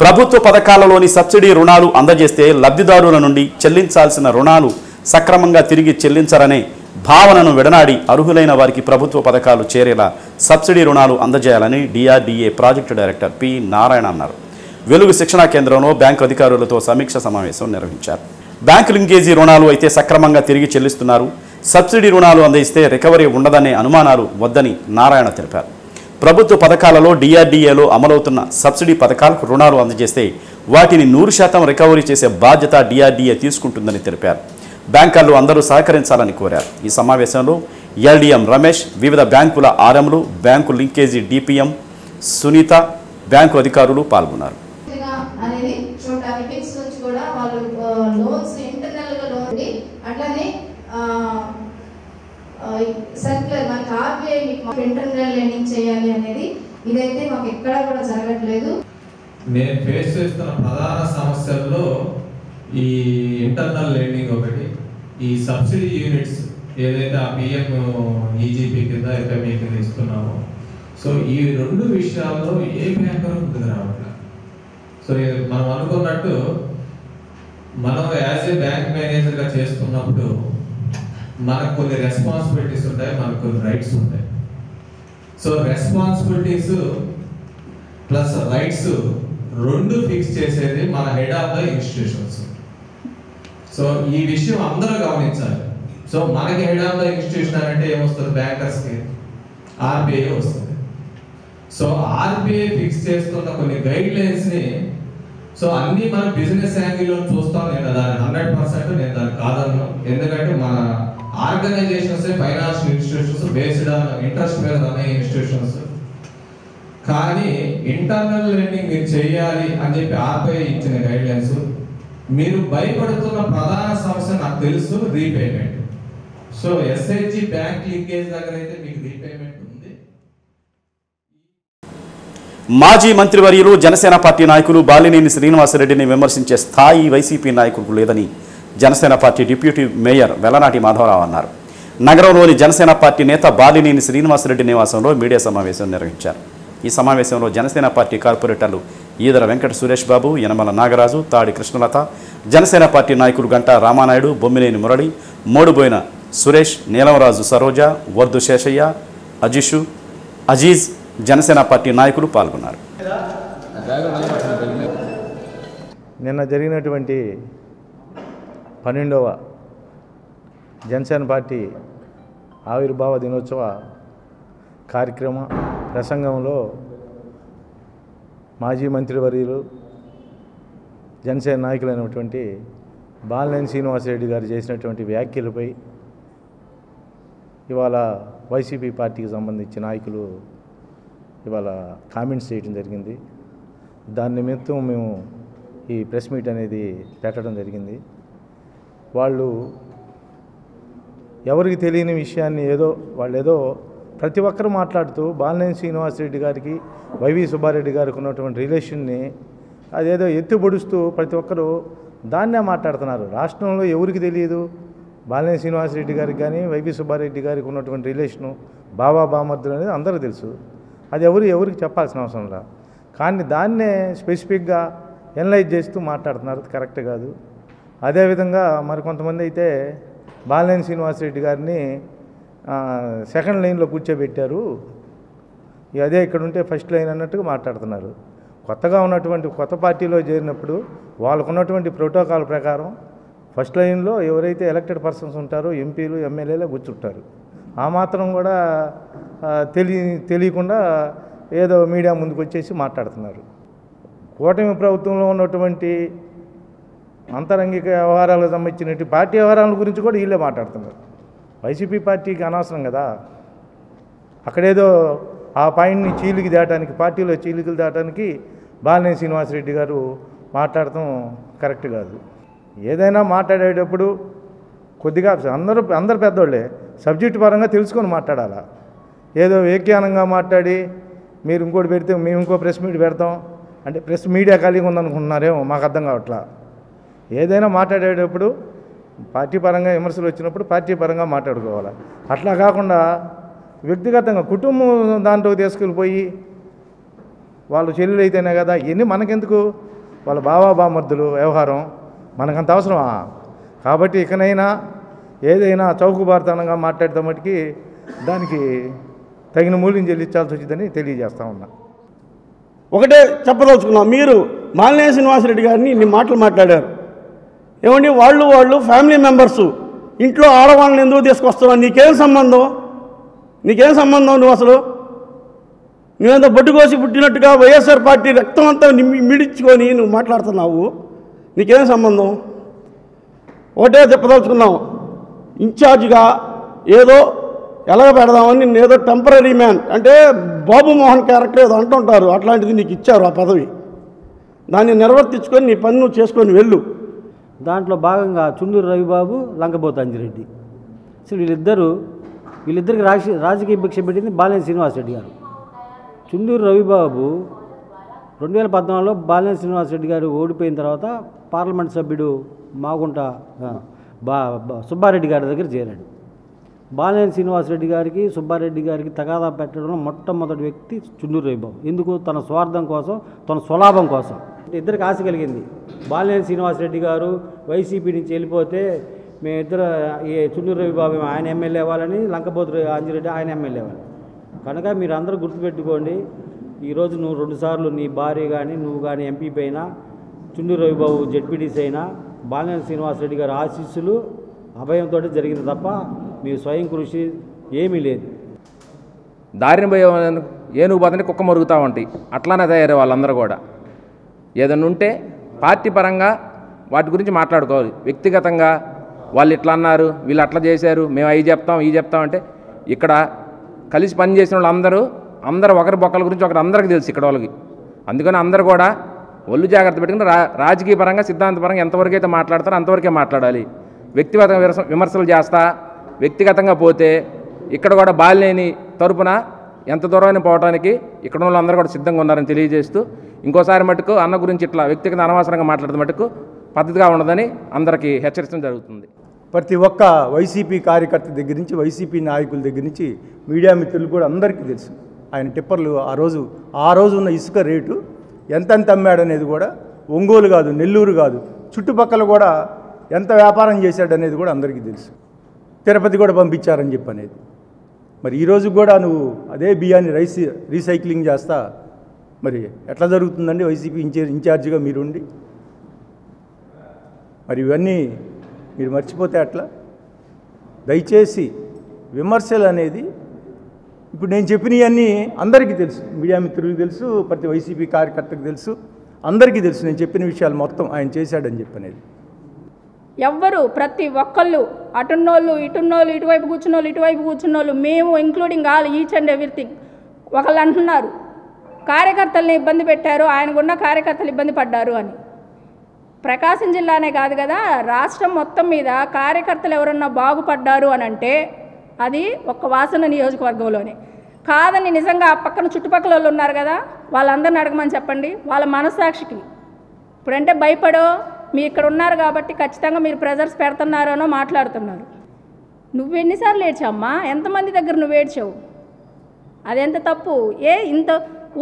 [SPEAKER 1] ప్రభుత్వ పథకాలలోని సబ్సిడీ రుణాలు అందజేస్తే లబ్ధిదారుల నుండి చెల్లించాల్సిన రుణాలు సక్రమంగా తిరిగి చెల్లించరనే భావనను విడనాడి అర్హులైన వారికి ప్రభుత్వ పథకాలు చేరేలా సబ్సిడీ రుణాలు అందజేయాలని DRDA project director P Narayana అన్నారు. వెలుగు శిక్షణా కేంద్రంలో బ్యాంకు అధికారులతో సమీక్ష సమావేశం నిర్వహించారు. బ్యాంకు లింకేజీ రుణాలు అయితే సక్రమంగా తిరిగి చెల్లిస్తున్నారు, సబ్సిడీ రుణాలు అందిస్తే రికవరీ ఉండదనే అనుమానాలు వద్దని నారాయణ తెలిపారు. ప్రభుత్వ పథకాలలో డిఆర్డీఏలో అమలవుతున్న సబ్సిడీ పథకాలకు రుణాలు అందజేస్తే వాటిని 100% రికవరీ చేసే బాధ్యత డిఆర్డీఏ తీసుకుంటుందని తెలిపారు. బ్యాంకర్లు అందరూ సహకరించాలని కోరారు. ఈ సమావేశంలో ఎల్డీఎం రమేష్, వివిధ బ్యాంకుల ఆర్ఎంలు, bank linkage DPM Sunitha, bank అధికారులు పాల్గొన్నారు.
[SPEAKER 10] సర్క్యులర్ మనకి ఆర్బీఐ మీకు ఇంటర్నల్ లెండింగ్ చేయాలి అనేది ఇదైతే మాకు ఎక్కడా కూడా జరగట్లేదు.
[SPEAKER 11] నేను ఫేస్ చేస్తున్న ప్రధాన సమస్యల్లో ఈ ఇంటర్నల్ లెండింగ్ ఒకటి, ఈ సబ్సిడీ యూనిట్స్ ఏదైతే ఆ పిఎం ఈజీపీ కింద ఎఫ్ఎంఈ కింద ఇస్తున్నామో, సో ఈ రెండు విషయాల్లో ఏ బ్యాంకర్ ముందుకు రావట్లేదు. సో మనం అనుకున్నట్టు మనం యాజ్ ఏ బ్యాంక్ మేనేజర్గా చేస్తున్నప్పుడు మనకు కొన్ని రెస్పాన్సిబిలిటీస్ ఉంటాయి, మనకు కొన్ని రైట్స్ ఉంటాయి. సో రెస్పాన్సిబిలిటీస్ ప్లస్ రైట్స్ రెండు ఫిక్స్ చేసేది మన head of the institutions. So ఈ విషయం అందరూ గమనించాలి. సో మనకి హెడ్ ఆఫ్ ద ఇన్స్టిట్యూషన్ అంటే ఏమొస్తుంది, బ్యాంకర్స్కి ఆర్బీఐ వస్తుంది. సో ఆర్బీఐ ఫిక్స్ చేస్తున్న కొన్ని గైడ్ లైన్స్ని సో అన్ని మనం బిజినెస్ యాంగిల్లో చూస్తాం. నేను దాన్ని 100% నేను దాన్ని కాదన్నాను. ఎందుకంటే మన organisations financial institutions based on interest మీద రన్ అయ్యే ఇన్స్టిట్యూషన్స్. కానీ ఇంటర్నల్ లెండింగ్ మీరు చేయాలి అని చెప్పి ఆర్బీఐ ఇచ్చిన గైడ్ లైన్స్. మీరు భయపడుతున్న ప్రధాన సమస్య నాకు తెలుసు, repayment. So SHG bank leakage దగ్గర అయితే మీకు రీపేమెంట్ ఉంది.
[SPEAKER 1] మాజీ మంత్రివర్యులు జనసేన పార్టీ నాయకులు బాలినేని శ్రీనివాసరెడ్డిని విమర్శించే స్థాయి వైసీపీ నాయకులకు లేదని Janasena party deputy mayor Vellanati Madhavarao అన్నారు. నగరంలోని జనసేన పార్టీ నేత బాలినేని శ్రీనివాసరెడ్డి నివాసంలో మీడియా సమావేశం నిర్వహించారు. ఈ సమావేశంలో జనసేన పార్టీ కార్పొరేటర్లు ఈదర వెంకట సురేష్ బాబు, యనమల నాగరాజు, తాడి కృష్ణలత, జనసేన పార్టీ నాయకులు గంటా రామానాయుడు, బొమ్మినేని మురళి, మోడుబోయిన సురేష్, నీలంరాజు సరోజ, వర్దు శేషయ్య, అజీజ్, జనసేన పార్టీ నాయకులు పాల్గొన్నారు.
[SPEAKER 12] నిన్న జరిగినటువంటి 12వ జనసేన పార్టీ ఆవిర్భావ దినోత్సవ కార్యక్రమ ప్రసంగంలో మాజీ మంత్రివర్యులు జనసేన నాయకులైనటువంటి బాలినేని శ్రీనివాసరెడ్డి గారు చేసినటువంటి వ్యాఖ్యలపై ఇవాళ వైసీపీ పార్టీకి సంబంధించిన నాయకులు ఇవాళ కామెంట్స్ చేయడం జరిగింది. దాని నిమిత్తం మేము ఈ ప్రెస్ మీట్ అనేది పెట్టడం జరిగింది. వాళ్ళు ఎవరికి తెలియని విషయాన్ని ఏదో ప్రతి ఒక్కరు మాట్లాడుతూ బాలినేని శ్రీనివాసరెడ్డి గారికి వైవి సుబ్బారెడ్డి గారికి ఉన్నటువంటి రిలేషన్ని అదేదో ఎత్తుపొడుస్తూ ప్రతి ఒక్కరు దాన్నే మాట్లాడుతున్నారు. రాష్ట్రంలో ఎవరికి తెలియదు బాలినేని శ్రీనివాసరెడ్డి గారికి కానీ వైవి సుబ్బారెడ్డి గారికి ఉన్నటువంటి రిలేషను బాబా బామర్దులు అనేది అందరికీ తెలుసు. అది ఎవరికి చెప్పాల్సిన అవసరం లేదు. కానీ దాన్నే స్పెసిఫిక్గా ఎనలైజ్ చేస్తూ మాట్లాడుతున్నారు. అది కరెక్ట్ కాదు. అదేవిధంగా మరికొంతమంది అయితే బాలినేని శ్రీనివాసరెడ్డి గారిని సెకండ్ లైన్లో కూర్చోబెట్టారు, అదే ఇక్కడ ఉంటే ఫస్ట్ లైన్ అన్నట్టుగా మాట్లాడుతున్నారు. కొత్తగా ఉన్నటువంటి కొత్త పార్టీలో చేరినప్పుడు వాళ్ళకు ఉన్నటువంటి ప్రోటోకాల్ ప్రకారం ఫస్ట్ లైన్లో ఎవరైతే ఎలక్టెడ్ పర్సన్స్ ఉంటారో ఎంపీలు ఎమ్మెల్యేలే కూర్చుంటారు. ఆ మాత్రం కూడా తెలియకుండా ఏదో మీడియా ముందుకు వచ్చేసి మాట్లాడుతున్నారు. కూటమి ప్రభుత్వంలో ఉన్నటువంటి అంతరంగిక వ్యవహారాలకు సంబంధించినటువంటి పార్టీ వ్యవహారాల గురించి కూడా వీళ్ళే మాట్లాడుతున్నారు. వైసీపీ పార్టీకి అనవసరం కదా. అక్కడేదో ఆ పాయింట్ని చీలికి దాటానికి, పార్టీలో చీలికలు దాటానికి బాలినేని శ్రీనివాసరెడ్డి గారు మాట్లాడటం కరెక్ట్ కాదు. ఏదైనా మాట్లాడేటప్పుడు కొద్దిగా అందరు పెద్దోళ్ళే సబ్జెక్టు పరంగా తెలుసుకొని మాట్లాడాలా. ఏదో వ్యాఖ్యానంగా మాట్లాడి మీరు ఇంకోటి పెడితే మేము ఇంకో ప్రెస్ మీట్ పెడతాం అంటే ప్రెస్ మీడియా ఖాళీగా ఉందనుకుంటున్నారేమో, మాకు అర్థం కావట్లా. ఏదైనా మాట్లాడేటప్పుడు పార్టీ పరంగా విమర్శలు వచ్చినప్పుడు పార్టీ పరంగా మాట్లాడుకోవాలి. అట్లా కాకుండా వ్యక్తిగతంగా కుటుంబం దాంట్లో తీసుకెళ్ళిపోయి వాళ్ళు చెల్లెలు అయితేనే కదా ఇవన్నీ మనకెందుకు, వాళ్ళ బామర్దులు వ్యవహారం మనకంత అవసరమా? కాబట్టి ఇకనైనా ఏదైనా చౌకబారుతనంగా మాట్లాడితే మటుకి దానికి తగిన మూల్యం చెల్లించాల్సి వచ్చిందని తెలియజేస్తా ఉన్నా.
[SPEAKER 13] ఒకటే చెప్పదలుచుకున్నాం, మీరు బాలినేని శ్రీనివాసరెడ్డి గారిని ఇన్ని మాటలు మాట్లాడారు. ఏమండి వాళ్ళు ఫ్యామిలీ మెంబర్సు, ఇంట్లో ఆడవాళ్ళని ఎందుకు తీసుకొస్తున్నావు? నీకేం సంబంధం? నువ్వు అసలు నువ్వేందో బొడ్డు కోసి పుట్టినట్టుగా వైఎస్ఆర్ పార్టీ రక్తం అంతా మిడిచుకొని నువ్వు మాట్లాడుతున్నావు. నీకేం సంబంధం? ఒకటే చెప్పదలుచుకున్నాం, ఇన్ఛార్జిగా ఏదో ఎలాగ పెడదామని నేను ఏదో టెంపరీ మ్యాన్ అంటే బాబు మోహన్ క్యారెక్టర్ ఏదో అంటుంటారు, అట్లాంటిది నీకు ఇచ్చారు ఆ పదవి. దాన్ని నిర్వర్తించుకొని నీ పని నువ్వు చేసుకొని వెళ్ళు.
[SPEAKER 14] దాంట్లో భాగంగా చుండూరు రవిబాబు, లంకపోత అంజిరెడ్డి, అసలు వీళ్ళిద్దరికి రాజకీయ భిక్ష పెట్టింది బాలినేని శ్రీనివాసరెడ్డి గారు. చుండూరు రవిబాబు 2014లో బాలినేని శ్రీనివాసరెడ్డి గారు ఓడిపోయిన తర్వాత పార్లమెంట్ సభ్యుడు మాగుంట సుబ్బారెడ్డి గారి దగ్గర చేరాడు. బాలినేని శ్రీనివాసరెడ్డి గారికి సుబ్బారెడ్డి గారికి తగాదా పెట్టడంలో మొట్టమొదటి వ్యక్తి చుండూరు రవిబాబు. ఎందుకు? తన స్వార్థం కోసం, తన స్వలాభం కోసం. ఇద్దరికి ఆశ కలిగింది. బాలినేని శ్రీనివాసరెడ్డి గారు వైసీపీ నుంచి వెళ్ళిపోతే మేమిద్దరు చుండూరు రవిబాబు ఆయన ఎమ్మెల్యే అవ్వాలని, లంకపోతు అంజిరెడ్డి ఆయన ఎమ్మెల్యే అవ్వాలి. కనుక మీరు అందరూ గుర్తుపెట్టుకోండి, ఈరోజు నువ్వు 2 సార్లు నీ భార్య కానీ నువ్వు కానీ ఎంపీపీ అయినా, చుండూరు రవిబాబు జెడ్పీటీసీ అయినా, బాలినేని శ్రీనివాసరెడ్డి గారి ఆశీస్సులు అభయంతో జరిగింది తప్ప మీ స్వయం కృషి ఏమీ లేదు.
[SPEAKER 15] దారిని పోయే ఏనుగు పోతుంటే కుక్క మరుగుతూ ఉంటాయి, అట్లానే తయారయ్యే వాళ్ళందరూ కూడా. ఏదన్నా ఉంటే పార్టీ పరంగా వాటి గురించి మాట్లాడుకోవాలి. వ్యక్తిగతంగా వాళ్ళు ఇట్లా అన్నారు, వీళ్ళు అట్లా చేశారు, మేము అవి చెప్తాం ఈ చెప్తాం అంటే ఇక్కడ కలిసి పనిచేసిన వాళ్ళు అందరూ ఒకరి బొక్కల గురించి ఒకరు అందరికీ తెలుసు ఇక్కడ వాళ్ళకి. అందుకని అందరూ కూడా ఒళ్ళు జాగ్రత్త పెట్టుకుని రాజకీయ పరంగా సిద్ధాంతపరంగా ఎంతవరకు అయితే మాట్లాడతారో అంతవరకే మాట్లాడాలి. వ్యక్తిగత విమర్శలు చేస్తా వ్యక్తిగతంగా పోతే ఇక్కడ కూడా బాలినేని తరపున ఎంత దూరమైన పోవడానికి ఇక్కడ ఉన్న వాళ్ళందరూ కూడా సిద్ధంగా ఉన్నారని తెలియజేస్తూ, ఇంకోసారి మటుకు అన్న గురించి ఇట్లా వ్యక్తిగత అనవసరంగా మాట్లాడిన మటుకు పద్ధతిగా ఉండదని అందరికీ హెచ్చరించడం జరుగుతుంది.
[SPEAKER 16] ప్రతి ఒక్క వైసీపీ కార్యకర్త దగ్గర నుంచి వైసీపీ నాయకుల దగ్గర నుంచి మీడియా మిత్రులు కూడా అందరికీ తెలుసు. ఆయన టిప్పర్లు ఆ రోజు ఉన్న ఇసుక రేటు ఎంతెంత అమ్మాడనేది కూడా ఒంగోలు కాదు, నెల్లూరు కాదు, చుట్టుపక్కల కూడా ఎంత వ్యాపారం చేశాడనేది కూడా అందరికీ తెలుసు. తిరుపతి కూడా పంపించారని చెప్పి అనేది. మరి ఈరోజు కూడా నువ్వు అదే బియ్యాన్ని రీసైక్లింగ్ చేస్తా మరి ఎట్లా జరుగుతుందండి వైసీపీ ఇన్ఛార్జిగా మీరుండి? మరి ఇవన్నీ మీరు మర్చిపోతే అట్లా. దయచేసి విమర్శలు అనేది ఇప్పుడు నేను చెప్పినవన్నీ అందరికీ తెలుసు, మీడియా మిత్రులకు తెలుసు, ప్రతి వైసీపీ కార్యకర్తకు తెలుసు, అందరికీ తెలుసు నేను చెప్పిన విషయాలు మొత్తం ఆయన చేశాడని చెప్పనేది.
[SPEAKER 17] ఎవ్వరు ప్రతి ఒక్కళ్ళు అటున్నోళ్ళు ఇటున్నోళ్ళు ఇటువైపు కూర్చున్నోళ్ళు ఇటువైపు కూర్చున్నోళ్ళు మేము including all each and everything. ఒకళ్ళు అంటున్నారు కార్యకర్తల్ని ఇబ్బంది పెట్టారు, ఆయన గుండా కార్యకర్తలు ఇబ్బంది పడ్డారు అని. ప్రకాశం జిల్లానే కాదు కదా, రాష్ట్రం మొత్తం మీద కార్యకర్తలు ఎవరన్నా బాగుపడ్డారు అని అంటే అది ఒక్క వాసన నియోజకవర్గంలోనే కాదని నిజంగా ఆ పక్కన చుట్టుపక్కల వాళ్ళు ఉన్నారు కదా, వాళ్ళందరిని అడగమని చెప్పండి. వాళ్ళ మనస్సాక్షికి ఇప్పుడంటే భయపడో మీ ఇక్కడ ఉన్నారు కాబట్టి ఖచ్చితంగా మీరు ప్రెజర్స్ పెడుతున్నారనో మాట్లాడుతున్నారు. నువ్వెన్నిసార్లు ఏడ్చామ్మా? ఎంతమంది దగ్గర నువ్వు ఏడ్చావు? అదెంత తప్పు? ఇంత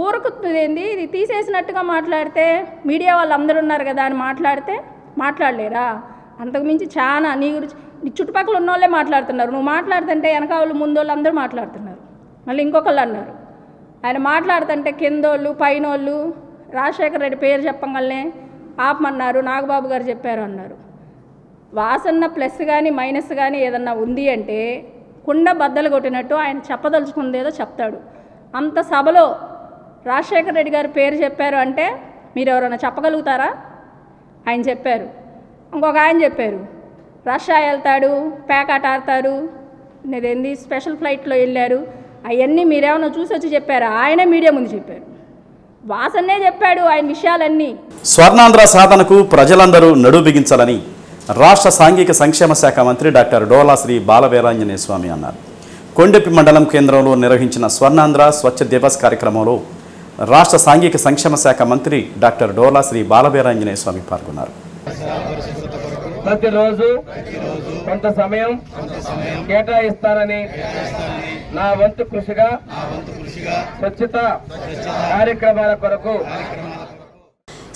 [SPEAKER 17] ఊరుకుతుందేంది? ఇది తీసేసినట్టుగా మాట్లాడితే మీడియా వాళ్ళు అందరూ ఉన్నారు కదా అని మాట్లాడలేరా? అంతకుమించి చాలా నీ గురించి నీ చుట్టుపక్కల ఉన్న వాళ్ళే మాట్లాడుతున్నారు. నువ్వు మాట్లాడుతుంటే వెనక వాళ్ళు ముందోళ్ళు అందరూ మాట్లాడుతున్నారు. మళ్ళీ ఇంకొకళ్ళు అన్నారు ఆయన మాట్లాడుతుంటే కిందోళ్ళు పైనోళ్ళు రాజశేఖర రెడ్డి పేరు చెప్పగానే ఆపమన్నారు, నాగబాబు గారు చెప్పారు అన్నారు. వాసన్న ప్లస్ కానీ మైనస్ కానీ ఏదన్నా ఉంది అంటే కుండ బద్దలు కొట్టినట్టు ఆయన చెప్పదలుచుకుందేదో చెప్తాడు. అంత సభలో రాజశేఖర రెడ్డి గారి పేరు చెప్పారు అంటే మీరు ఎవరైనా చెప్పగలుగుతారా? ఆయన చెప్పారు. ఇంకొక ఆయన చెప్పారు రష్యా వెళ్తాడు, ప్యాకాట్ ఆడతారు, నేదేంది స్పెషల్ ఫ్లైట్లో వెళ్ళారు, అవన్నీ మీరేమన్నా చూసి వచ్చి చెప్పారా? ఆయనే మీడియా ముందు చెప్పారు. వాసన్నే చెప్పాడు ఆయన విషయాలన్నీ.
[SPEAKER 1] స్వర్ణాంధ్ర సాధనకు ప్రజలందరూ నడు బిగించాలని రాష్ట్ర సాంఘిక సంక్షేమ శాఖ మంత్రి డాక్టర్ డోలా శ్రీ బాలవీరాంజనేయ స్వామి అన్నారు. కొండెపి మండలం కేంద్రంలో నిర్వహించిన స్వర్ణాంధ్ర స్వచ్ఛ దివస్ కార్యక్రమంలో రాష్ట్ర సాంఘిక సంక్షేమ శాఖ మంత్రి డాక్టర్ డోలా శ్రీ బాలవీరాంజనేయ స్వామి పాల్గొన్నారు.
[SPEAKER 2] ప్రతిరోజు కొంత సమయం కేటాయిస్తానని నా వంతు కృషిగా స్వచ్ఛత కార్యక్రమాల కొరకు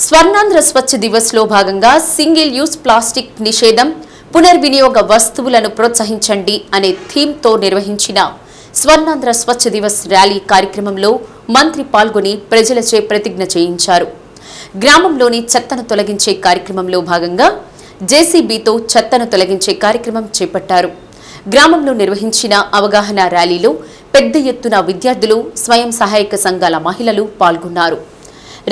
[SPEAKER 4] స్వర్ణాంధ్ర స్వచ్ఛ దివస్ లో భాగంగా సింగిల్ యూజ్ ప్లాస్టిక్ నిషేధం, పునర్వినియోగ వస్తువులను ప్రోత్సహించండి అనే థీమ్ తో నిర్వహించిన స్వర్ణాంధ్ర స్వచ్ఛ దివస్ ర్యాలీ కార్యక్రమంలో మంత్రి పాల్గొని ప్రజలచే ప్రతిజ్ఞ చేయించారు. గ్రామంలోని చెత్తను తొలగించే కార్యక్రమంలో భాగంగా జేసీబీతో చెత్తను తొలగించే కార్యక్రమం చేపట్టారు. గ్రామంలో నిర్వహించిన అవగాహన ర్యాలీలో పెద్ద ఎత్తున విద్యార్థులు, స్వయం సహాయక సంఘాల మహిళలు పాల్గొన్నారు.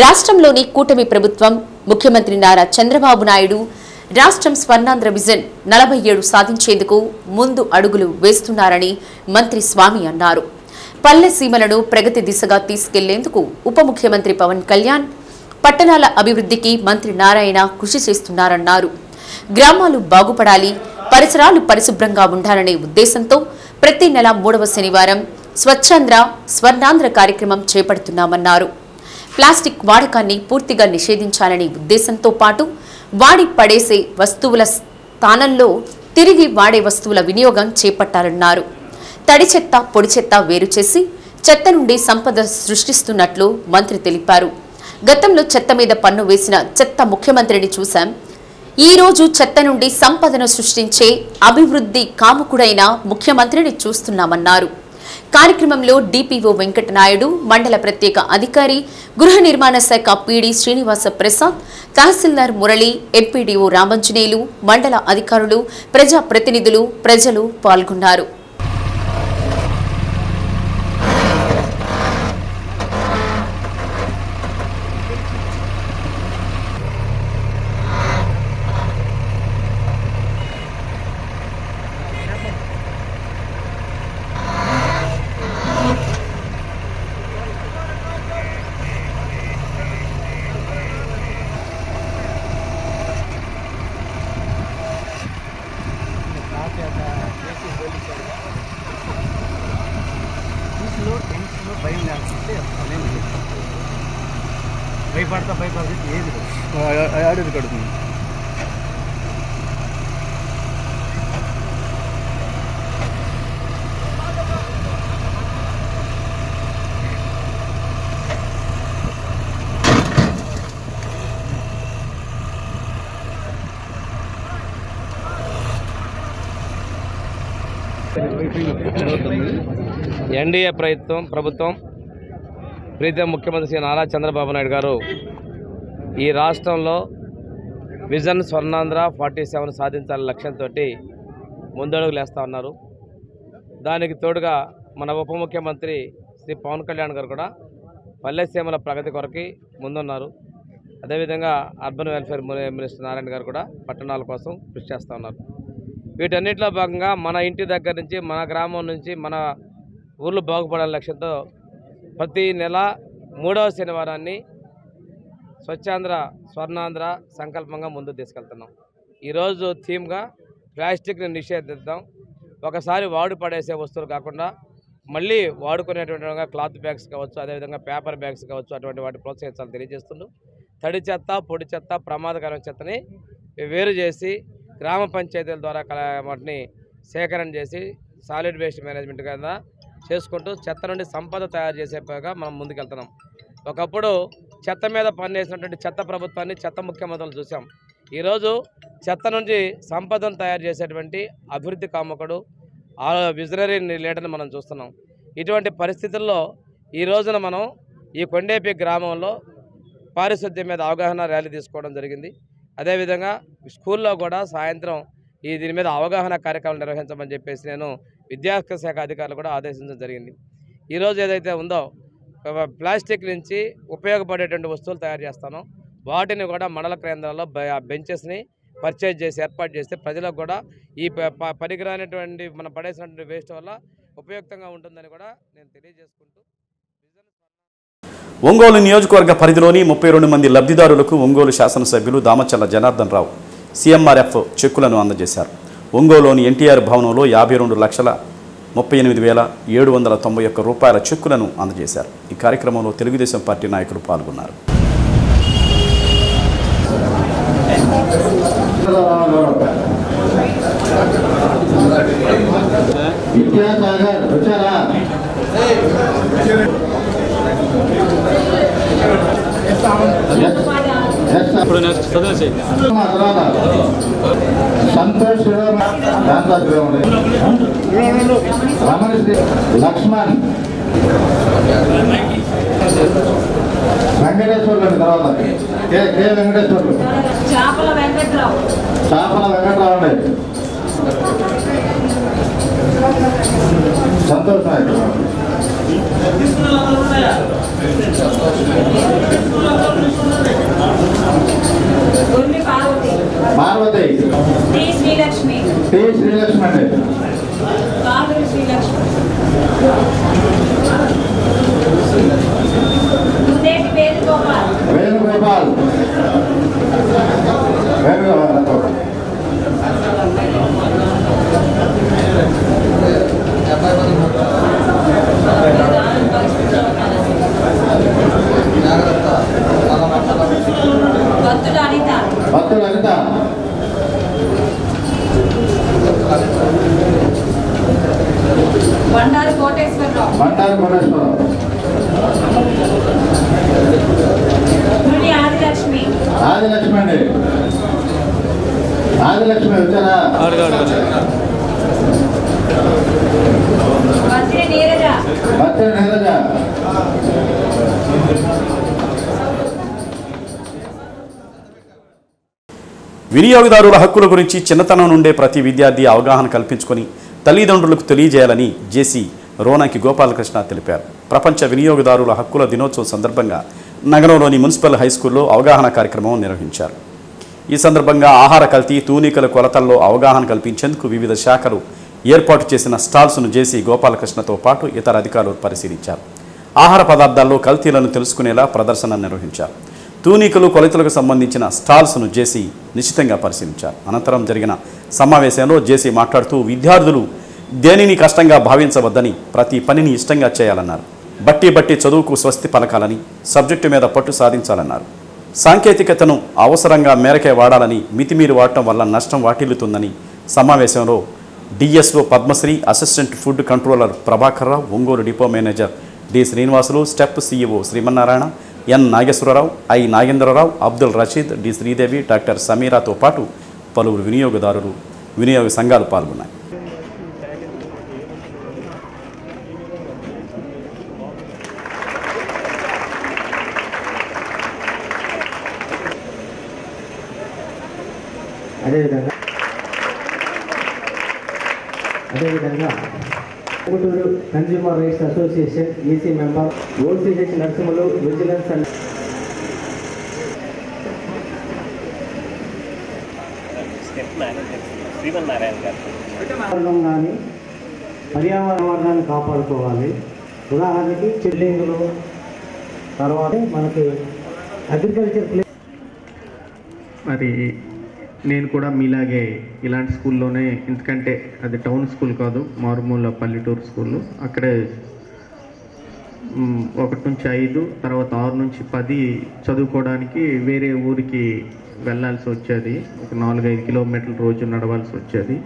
[SPEAKER 4] రాష్ట్రంలోని కూటమి ప్రభుత్వం, ముఖ్యమంత్రి నారా చంద్రబాబు నాయుడు రాష్ట్రం స్వర్ణాంధ్ర విజన్ 47 సాధించేందుకు ముందు అడుగులు వేస్తున్నారని మంత్రి స్వామి అన్నారు. పల్లె సీమలను ప్రగతి దిశగా తీసుకెళ్లేందుకు ఉప ముఖ్యమంత్రి పవన్ కళ్యాణ్, పట్టణాల అభివృద్ధికి మంత్రి నారాయణ కృషి చేస్తున్నారన్నారు. గ్రామాలు బాగుపడాలి, పరిసరాలు పరిశుభ్రంగా ఉండాలనే ఉద్దేశంతో ప్రతి నెల 3వ శనివారం స్వచ్ఛాంధ్ర స్వర్ణాంధ్ర కార్యక్రమం చేపడుతున్నామన్నారు. ప్లాస్టిక్ వాడకాన్ని పూర్తిగా నిషేధించాలనే ఉద్దేశంతో పాటు వాడి పడేసే వస్తువుల స్థానంలో తిరిగి వాడే వస్తువుల వినియోగం చేపట్టాలన్నారు. తడి చెత్త, పొడి చెత్త వేరు చేసి చెత్త నుండి సంపద సృష్టిస్తున్నట్లు మంత్రి తెలిపారు. గతంలో చెత్త మీద పన్ను వేసిన చెత్త ముఖ్యమంత్రిని చూశాం. ఈ రోజు చెత్త నుండి సంపదను సృష్టించే అభివృద్ధి కాముకుడైన ముఖ్యమంత్రిని చూస్తున్నామన్నారు. కార్యక్రమంలో డిపిఓ వెంకటనాయుడు, మండల ప్రత్యేక అధికారి, గృహ నిర్మాణ శాఖ పీడీ శ్రీనివాస ప్రసాద్, తహసీల్దార్ మురళి, ఎంపీడీఓ రామంజనేయులు, మండల అధికారులు, ప్రజా ప్రతినిధులు, ప్రజలు పాల్గొన్నారు.
[SPEAKER 18] భయపడితే ఏది ఆడేది కడుతుంది.
[SPEAKER 19] ఎన్డీఏ ప్రభుత్వం ప్రీతం ముఖ్యమంత్రి శ్రీ నారా చంద్రబాబు నాయుడు గారు ఈ రాష్ట్రంలో విజన్ స్వర్ణాంధ్ర 47 సాధించాలనే లక్ష్యంతో ముందడుగులు వేస్తూ ఉన్నారు. దానికి తోడుగా మన ఉప ముఖ్యమంత్రి శ్రీ పవన్ కళ్యాణ్ గారు కూడా పల్లెసీమల ప్రగతి కొరకు ముందున్నారు. అదేవిధంగా అర్బన్ వెల్ఫేర్ మినిస్టర్ నారాయణ గారు కూడా పట్టణాల కోసం కృషి చేస్తూ ఉన్నారు. వీటన్నిటిలో భాగంగా మన ఇంటి దగ్గర నుంచి, మన గ్రామం నుంచి, మన ఊర్లు బాగుపడాలనే లక్ష్యంతో ప్రతి నెల 3వ శనివారాన్ని స్వచ్ఛాంధ్ర స్వర్ణాంధ్ర సంకల్పంగా ముందుకు తీసుకెళ్తున్నాం. ఈరోజు థీమ్గా ప్లాస్టిక్ని నిషేధిద్దాం, ఒకసారి వాడు పడేసే వస్తువులు కాకుండా మళ్ళీ వాడుకునేటువంటి క్లాత్ బ్యాగ్స్ కావచ్చు, అదేవిధంగా పేపర్ బ్యాగ్స్ కావచ్చు, అటువంటి వాటిని ప్రోత్సహించాలని తెలియజేస్తుంటూ తడి చెత్త, పొడి చెత్త, ప్రమాదకరమైన చెత్తని వేరు చేసి గ్రామ పంచాయతీల ద్వారా వాటిని సేకరణ చేసి సాలిడ్ వేస్ట్ మేనేజ్మెంట్ కింద చేసుకుంటూ చెత్త నుండి సంపద తయారు చేసేగా మనం ముందుకెళ్తున్నాం. ఒకప్పుడు చెత్త మీద పనిచేసినటువంటి చెత్త ప్రభుత్వాన్ని, చెత్త ముఖ్యమంత్రులు చూసాం. ఈరోజు చెత్త నుంచి సంపదను తయారు చేసేటువంటి అభివృద్ధి కాముకుడు, ఆ విజనరీ లీడర్ని మనం చూస్తున్నాం. ఇటువంటి పరిస్థితుల్లో ఈ రోజున మనం ఈ కొండేపి గ్రామంలో పారిశుద్ధ్యం మీద అవగాహన ర్యాలీ తీసుకోవడం జరిగింది. అదేవిధంగా స్కూల్లో కూడా సాయంత్రం దీని మీద అవగాహన కార్యక్రమాలు నిర్వహించమని చెప్పేసి నేను విద్యాశాఖ అధికారులు కూడా ఆదేశించడం జరిగింది. ఈరోజు ఏదైతే ఉందో ప్లాస్టిక్ నుంచి ఉపయోగపడేటువంటి వస్తువులు తయారు చేస్తానో వాటిని కూడా మండల కేంద్రాల్లో బెంచెస్ని పర్చేజ్ చేసి ఏర్పాటు చేస్తే ప్రజలకు కూడా ఈ పనికిరానటువంటి మనం పడేసినటువంటి వేస్ట్ వల్ల ఉపయుక్తంగా ఉంటుందని కూడా నేను తెలియజేసుకుంటూ
[SPEAKER 1] ఒంగోలు నియోజకవర్గ పరిధిలోని 32 మంది లబ్ధిదారులకు ఒంగోలు శాసనసభ్యులు దామచల్ల జనార్దన్ రావు సీఎంఆర్ఎఫ్ చెక్కులను అందజేశారు. ఒంగోలులోని ఎన్టీఆర్ భవనంలో 52,38,791 రూపాయల చెక్కులను అందజేశారు. ఈ కార్యక్రమంలో తెలుగుదేశం పార్టీ నాయకులు పాల్గొన్నారు.
[SPEAKER 20] సంతోష్, లక్ష్మణ్, వెంకటేశ్వర్లు, తర్వాత కే వెంకటేశ్వర్లు, చాపల వెంకట్రావు అండి, సంతోష్ నాయక్, పార్వతి, టి శ్రీలక్ష్మి అండి, వేణుగోపాల్, భక్తుల అనిత, బండారు కోటేశ్వరరావు, ఆదిలక్ష్మి అండి, ఆదిలక్ష్మి వచ్చారా, నీరజ
[SPEAKER 1] వినియోగదారుల హక్కుల గురించి చిన్నతనం నుండే ప్రతి విద్యార్థి అవగాహన కల్పించుకొని తల్లిదండ్రులకు తెలియజేయాలని జేసీ రోనాకి గోపాలకృష్ణ తెలిపారు. ప్రపంచ వినియోగదారుల హక్కుల దినోత్సవం సందర్భంగా నగరంలోని మున్సిపల్ హైస్కూల్లో అవగాహన కార్యక్రమం నిర్వహించారు. ఈ సందర్భంగా ఆహార కల్తీ, తూనికల కొలతల్లో అవగాహన కల్పించేందుకు వివిధ శాఖలు ఏర్పాటు చేసిన స్టాల్స్ను జేసీ గోపాలకృష్ణతో పాటు ఇతర అధికారులు పరిశీలించారు. ఆహార పదార్థాల్లో కల్తీలను తెలుసుకునేలా ప్రదర్శన నిర్వహించారు. తూనికలు, కొలతలకు సంబంధించిన స్టాల్స్ను జేసీ నిశ్చితంగా పరిశీలించారు. అనంతరం జరిగిన సమావేశంలో జేసీ మాట్లాడుతూ విద్యార్థులు దేనిని కష్టంగా భావించవద్దని, ప్రతి పనిని ఇష్టంగా చేయాలన్నారు. బట్టి చదువుకు స్వస్తి పలకాలని, సబ్జెక్టు మీద పట్టు సాధించాలన్నారు. సాంకేతికతను అవసరంగా మేరకే వాడాలని, మితిమీరి వాడటం వల్ల నష్టం వాటిల్లుతుందని సమావేశంలో DSO Padmasri, assistant food controller Prabhakar Rao, Ongole depot manager D Srinivasulu, step CEO Srimannarayana, N Nageswararao, I Nagendrarao, Abdul Rasheed, D Sridevi, doctor సమీరాతో పాటు పలువురు వినియోగదారులు, వినియోగ సంఘాలు పాల్గొన్నాయి.
[SPEAKER 21] అదేవిధంగా Guntur consumer rights association EC member OCH Narasimhulu, vigilance and కానీ పర్యావరణాన్ని కాపాడుకోవాలి. ఉదాహరణకి చిల్లింగులు, తర్వాత మనకి అగ్రికల్చర్ ప్లేస్.
[SPEAKER 22] మరి నేను కూడా మీలాగే ఇలాంటి స్కూల్లోనే, ఎందుకంటే అది టౌన్ స్కూల్ కాదు, మారుమూల పల్లెటూరు స్కూల్. అక్కడే 1 నుంచి 5, తర్వాత 6 నుంచి 10 చదువుకోవడానికి వేరే ఊరికి వెళ్ళాల్సి వచ్చేది. ఒక 4-5 కిలోమీటర్ల రోజు నడవాల్సి వచ్చేది.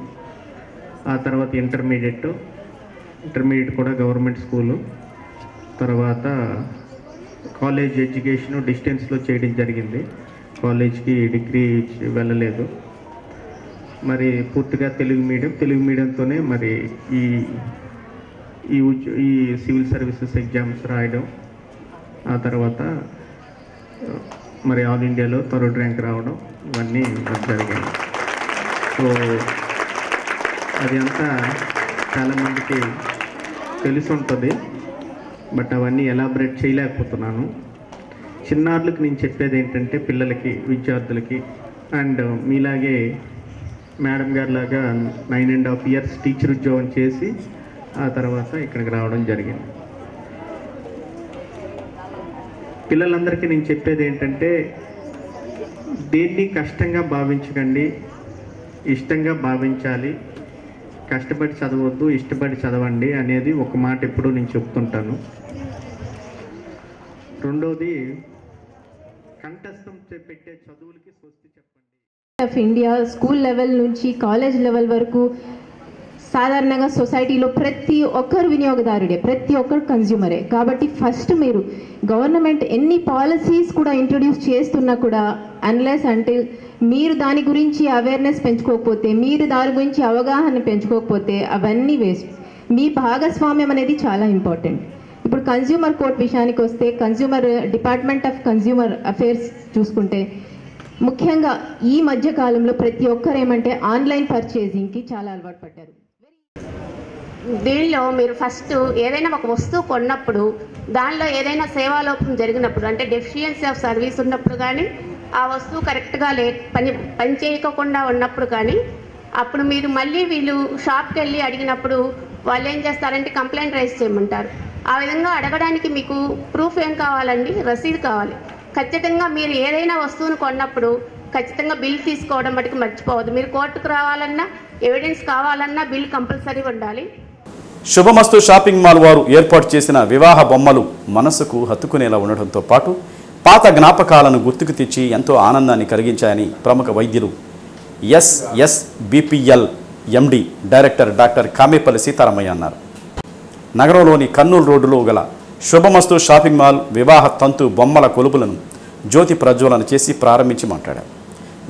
[SPEAKER 22] ఆ తర్వాత ఇంటర్మీడియట్ కూడా గవర్నమెంట్ స్కూలు. తర్వాత కాలేజ్ ఎడ్యుకేషను డిస్టెన్స్లో చేయడం జరిగింది. కాలేజ్కి డిగ్రీ వెళ్ళలేదు. మరి పూర్తిగా తెలుగు మీడియంతోనే మరి ఈ సివిల్ సర్వీసెస్ ఎగ్జామ్స్ రాయడం, ఆ తర్వాత మరి ఆల్ ఇండియాలో 3rd ర్యాంక్ రావడం, ఇవన్నీ జరిగాయి. సో అది అంతా చాలామందికి తెలిసి ఉంటుంది, బట్ అవన్నీ ఎలాబరేట్ చేయలేకపోతున్నాను. చిన్నారులకు నేను చెప్పేది ఏంటంటే, పిల్లలకి, విద్యార్థులకి, అండ్ మీలాగే మేడం గారి లాగా 9.5 years టీచర్ ఉద్యోగం చేసి ఆ తర్వాత ఇక్కడికి రావడం జరిగింది. పిల్లలందరికీ నేను చెప్పేది ఏంటంటే, దేన్ని కష్టంగా భావించకండి, ఇష్టంగా భావించాలి. కష్టపడి చదవద్దు, ఇష్టపడి చదవండి అనేది ఒక మాట ఎప్పుడూ నేను చెప్తుంటాను. రెండోది, కంఠస్థం పెట్టే చదువులకి స్వస్తి చెప్పండి.
[SPEAKER 23] ఆఫ్ ఇండియా స్కూల్ లెవెల్ నుంచి కాలేజ్ లెవెల్ వరకు సాధారణంగా సొసైటీలో ప్రతి ఒక్కరు వినియోగదారుడే, ప్రతి ఒక్కరు కన్జ్యూమరే. కాబట్టి ఫస్ట్ మీరు గవర్నమెంట్ ఎన్ని పాలసీస్ కూడా ఇంట్రొడ్యూస్ చేస్తున్నా కూడా అన్లెస్ అంటే మీరు దాని గురించి అవేర్నెస్ పెంచుకోకపోతే, మీరు దాని గురించి అవగాహన పెంచుకోకపోతే అవన్నీ వేస్ట్. మీ భాగస్వామ్యం అనేది చాలా ఇంపార్టెంట్. ఇప్పుడు కన్జ్యూమర్ కోర్ట్ విషయానికి వస్తే, డిపార్ట్మెంట్ ఆఫ్ కన్జ్యూమర్ అఫేర్స్ చూసుకుంటే, ముఖ్యంగా ఈ మధ్య కాలంలో ప్రతి ఒక్కరు ఏమంటే ఆన్లైన్ పర్చేసింగ్కి చాలా అలవాటు పడ్డారు.
[SPEAKER 24] దీనిలో మీరు ఫస్ట్ ఏదైనా ఒక వస్తువు కొన్నప్పుడు దానిలో ఏదైనా సేవాలోపం జరిగినప్పుడు, అంటే డెఫిషియన్సీ ఆఫ్ సర్వీస్ ఉన్నప్పుడు కానీ, ఆ వస్తువు కరెక్ట్గా పని చేయకుండా ఉన్నప్పుడు కానీ, అప్పుడు మీరు మళ్ళీ వీళ్ళు షాప్కి వెళ్ళి అడిగినప్పుడు వాళ్ళు ఏం చేస్తారంటే కంప్లైంట్ రైజ్ చేయమంటారు. ఆ విధంగా అడగడానికి మీకు ప్రూఫ్ ఏం కావాలండి? రసీదు కావాలి. ఖచ్చితంగా మీరు ఏదైనా వస్తువును కొన్నప్పుడు ఖచ్చితంగా బిల్ తీసుకోవడం మటుకు మర్చిపోవద్దు. మీరు కోర్టుకు రావాలన్నా, ఎవిడెన్స్ కావాలన్నా బిల్ కంపల్సరీ ఉండాలి.
[SPEAKER 1] శుభమస్తు షాపింగ్ మాల్ వారు ఏర్పాటు చేసిన వివాహ బొమ్మలు మనసుకు హత్తుకునేలా ఉండటంతో పాటు పాత జ్ఞాపకాలను గుర్తుకు తెచ్చి ఎంతో ఆనందాన్ని కలిగించాయని ప్రముఖ వైద్యులు SSBPL MD director doctor Kamepalli Seetharamaiah అన్నారు. నగరంలోని కర్నూలు రోడ్డులో గల శుభమస్తు షాపింగ్ మాల్ వివాహ తంతు బొమ్మల కొలుపులను జ్యోతి ప్రజ్వలన చేసి ప్రారంభించి మాట్లాడారు.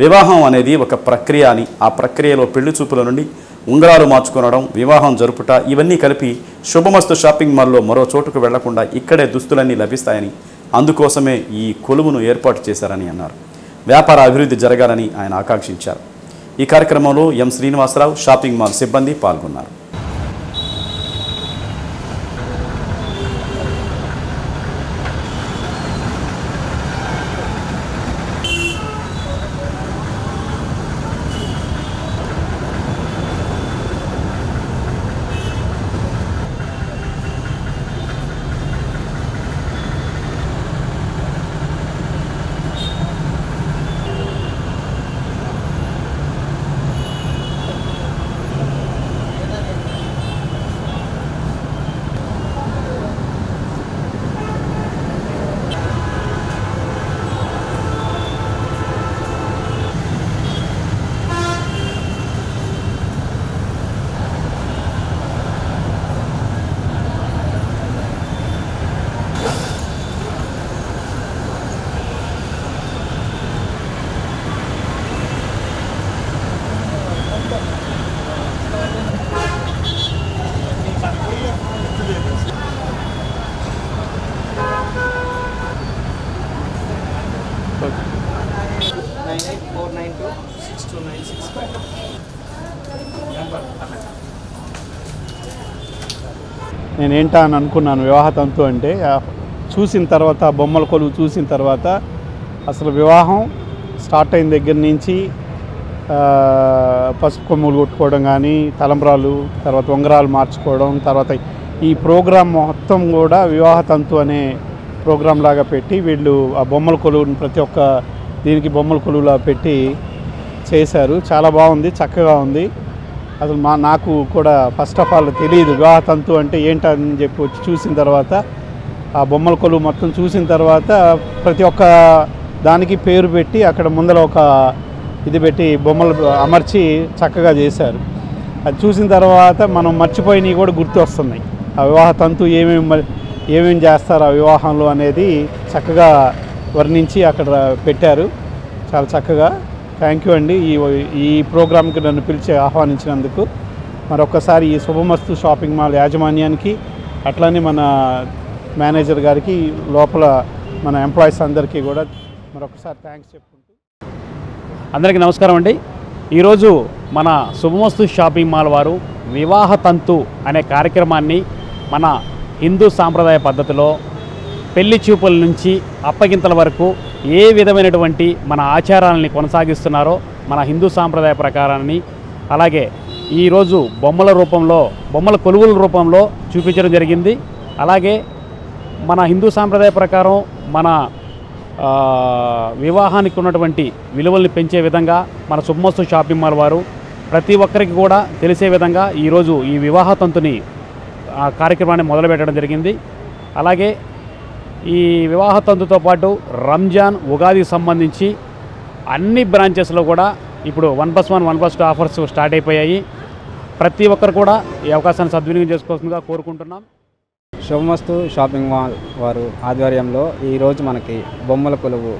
[SPEAKER 1] వివాహం అనేది ఒక ప్రక్రియ అని, ఆ ప్రక్రియలో పెళ్లి చూపుల నుండి ఉంగరాలు మార్చుకొనడం, వివాహం జరుపుట, ఇవన్నీ కలిపి శుభమస్తు షాపింగ్ మాల్లో మరో చోటుకు వెళ్లకుండా ఇక్కడే దుస్తులన్నీ లభిస్తాయని, అందుకోసమే ఈ కొలువును ఏర్పాటు చేశారని అన్నారు. వ్యాపార అభివృద్ధి జరగాలని ఆయన ఆకాంక్షించారు. ఈ కార్యక్రమంలో ఎం శ్రీనివాసరావు, షాపింగ్ మాల్ సిబ్బంది పాల్గొన్నారు.
[SPEAKER 3] నేనేంటా అని అనుకున్నాను వివాహ తంతు అంటే. చూసిన తర్వాత బొమ్మల కొలువు చూసిన తర్వాత అసలు వివాహం స్టార్ట్ అయిన దగ్గర నుంచి పసుపు కొమ్ములు కొట్టుకోవడం కానీ, తలంబ్రాలు, తర్వాత ఉంగరాలు మార్చుకోవడం, తర్వాత ఈ ప్రోగ్రాం మొత్తం కూడా వివాహ తంతు అనే ప్రోగ్రాం లాగా పెట్టి వీళ్ళు ఆ బొమ్మల కొలువుని ప్రతి ఒక్క దీనికి బొమ్మల కొలువులా పెట్టి చేశారు. చాలా బాగుంది, చక్కగా ఉంది. అసలు నాకు కూడా ఫస్ట్ ఆఫ్ ఆల్ తెలియదు వివాహ తంతు అంటే ఏంటని చెప్పి వచ్చి చూసిన తర్వాత ఆ బొమ్మల కొలువు మొత్తం చూసిన తర్వాత ప్రతి ఒక్క దానికి పేరు పెట్టి అక్కడ ముందర ఒక ఇది పెట్టి బొమ్మలు అమర్చి చక్కగా చేశారు. అది చూసిన తర్వాత మనం మర్చిపోయినవి కూడా గుర్తు వస్తున్నాయి. ఆ వివాహ తంతు ఏమేమి చేస్తారు ఆ వివాహంలో అనేది చక్కగా వర్ణించి అక్కడ పెట్టారు. చాలా చక్కగా. థ్యాంక్ యూ అండి ఈ ప్రోగ్రాంకి నన్ను పిలిచి ఆహ్వానించినందుకు. మరొకసారి ఈ శుభమస్తు షాపింగ్ మాల్ యాజమాన్యానికి, అట్లానే మన మేనేజర్ గారికి, లోపల మన ఎంప్లాయీస్ అందరికీ కూడా మరొకసారి థ్యాంక్స్ చెప్పుకుంటూ.
[SPEAKER 5] అందరికీ నమస్కారం అండి. ఈరోజు మన శుభమస్తు షాపింగ్ మాల్ వారు వివాహ తంతు అనే కార్యక్రమాన్ని మన హిందూ సాంప్రదాయ పద్ధతిలో పెళ్లి చూపుల నుంచి అప్పగింతల వరకు ఏ విధమైనటువంటి మన ఆచారాలని కొనసాగిస్తున్నారో మన హిందూ సాంప్రదాయ ప్రకారాన్ని, అలాగే ఈరోజు బొమ్మల కొలువుల రూపంలో చూపించడం జరిగింది. అలాగే మన హిందూ సాంప్రదాయ ప్రకారం మన వివాహానికి ఉన్నటువంటి విలువల్ని పెంచే విధంగా మన శుభమస్తు షాపింగ్ మాల్ వారు ప్రతి ఒక్కరికి కూడా తెలిసే విధంగా ఈరోజు ఈ వివాహ తంతుని కార్యక్రమాన్ని మొదలుపెట్టడం జరిగింది. అలాగే ఈ వివాహ తంతుతో పాటు రంజాన్, ఉగాదికి సంబంధించి అన్ని బ్రాంచెస్లో కూడా ఇప్పుడు 1+1, 1+2 ఆఫర్స్ స్టార్ట్ అయిపోయాయి. ప్రతి ఒక్కరు కూడా ఈ అవకాశాన్ని సద్వినియోగం చేసుకోవాల్సిందిగా కోరుకుంటున్నాం.
[SPEAKER 6] శుభమస్తు షాపింగ్ మాల్ వారు ఆధ్వర్యంలో ఈరోజు మనకి బొమ్మల కొలువు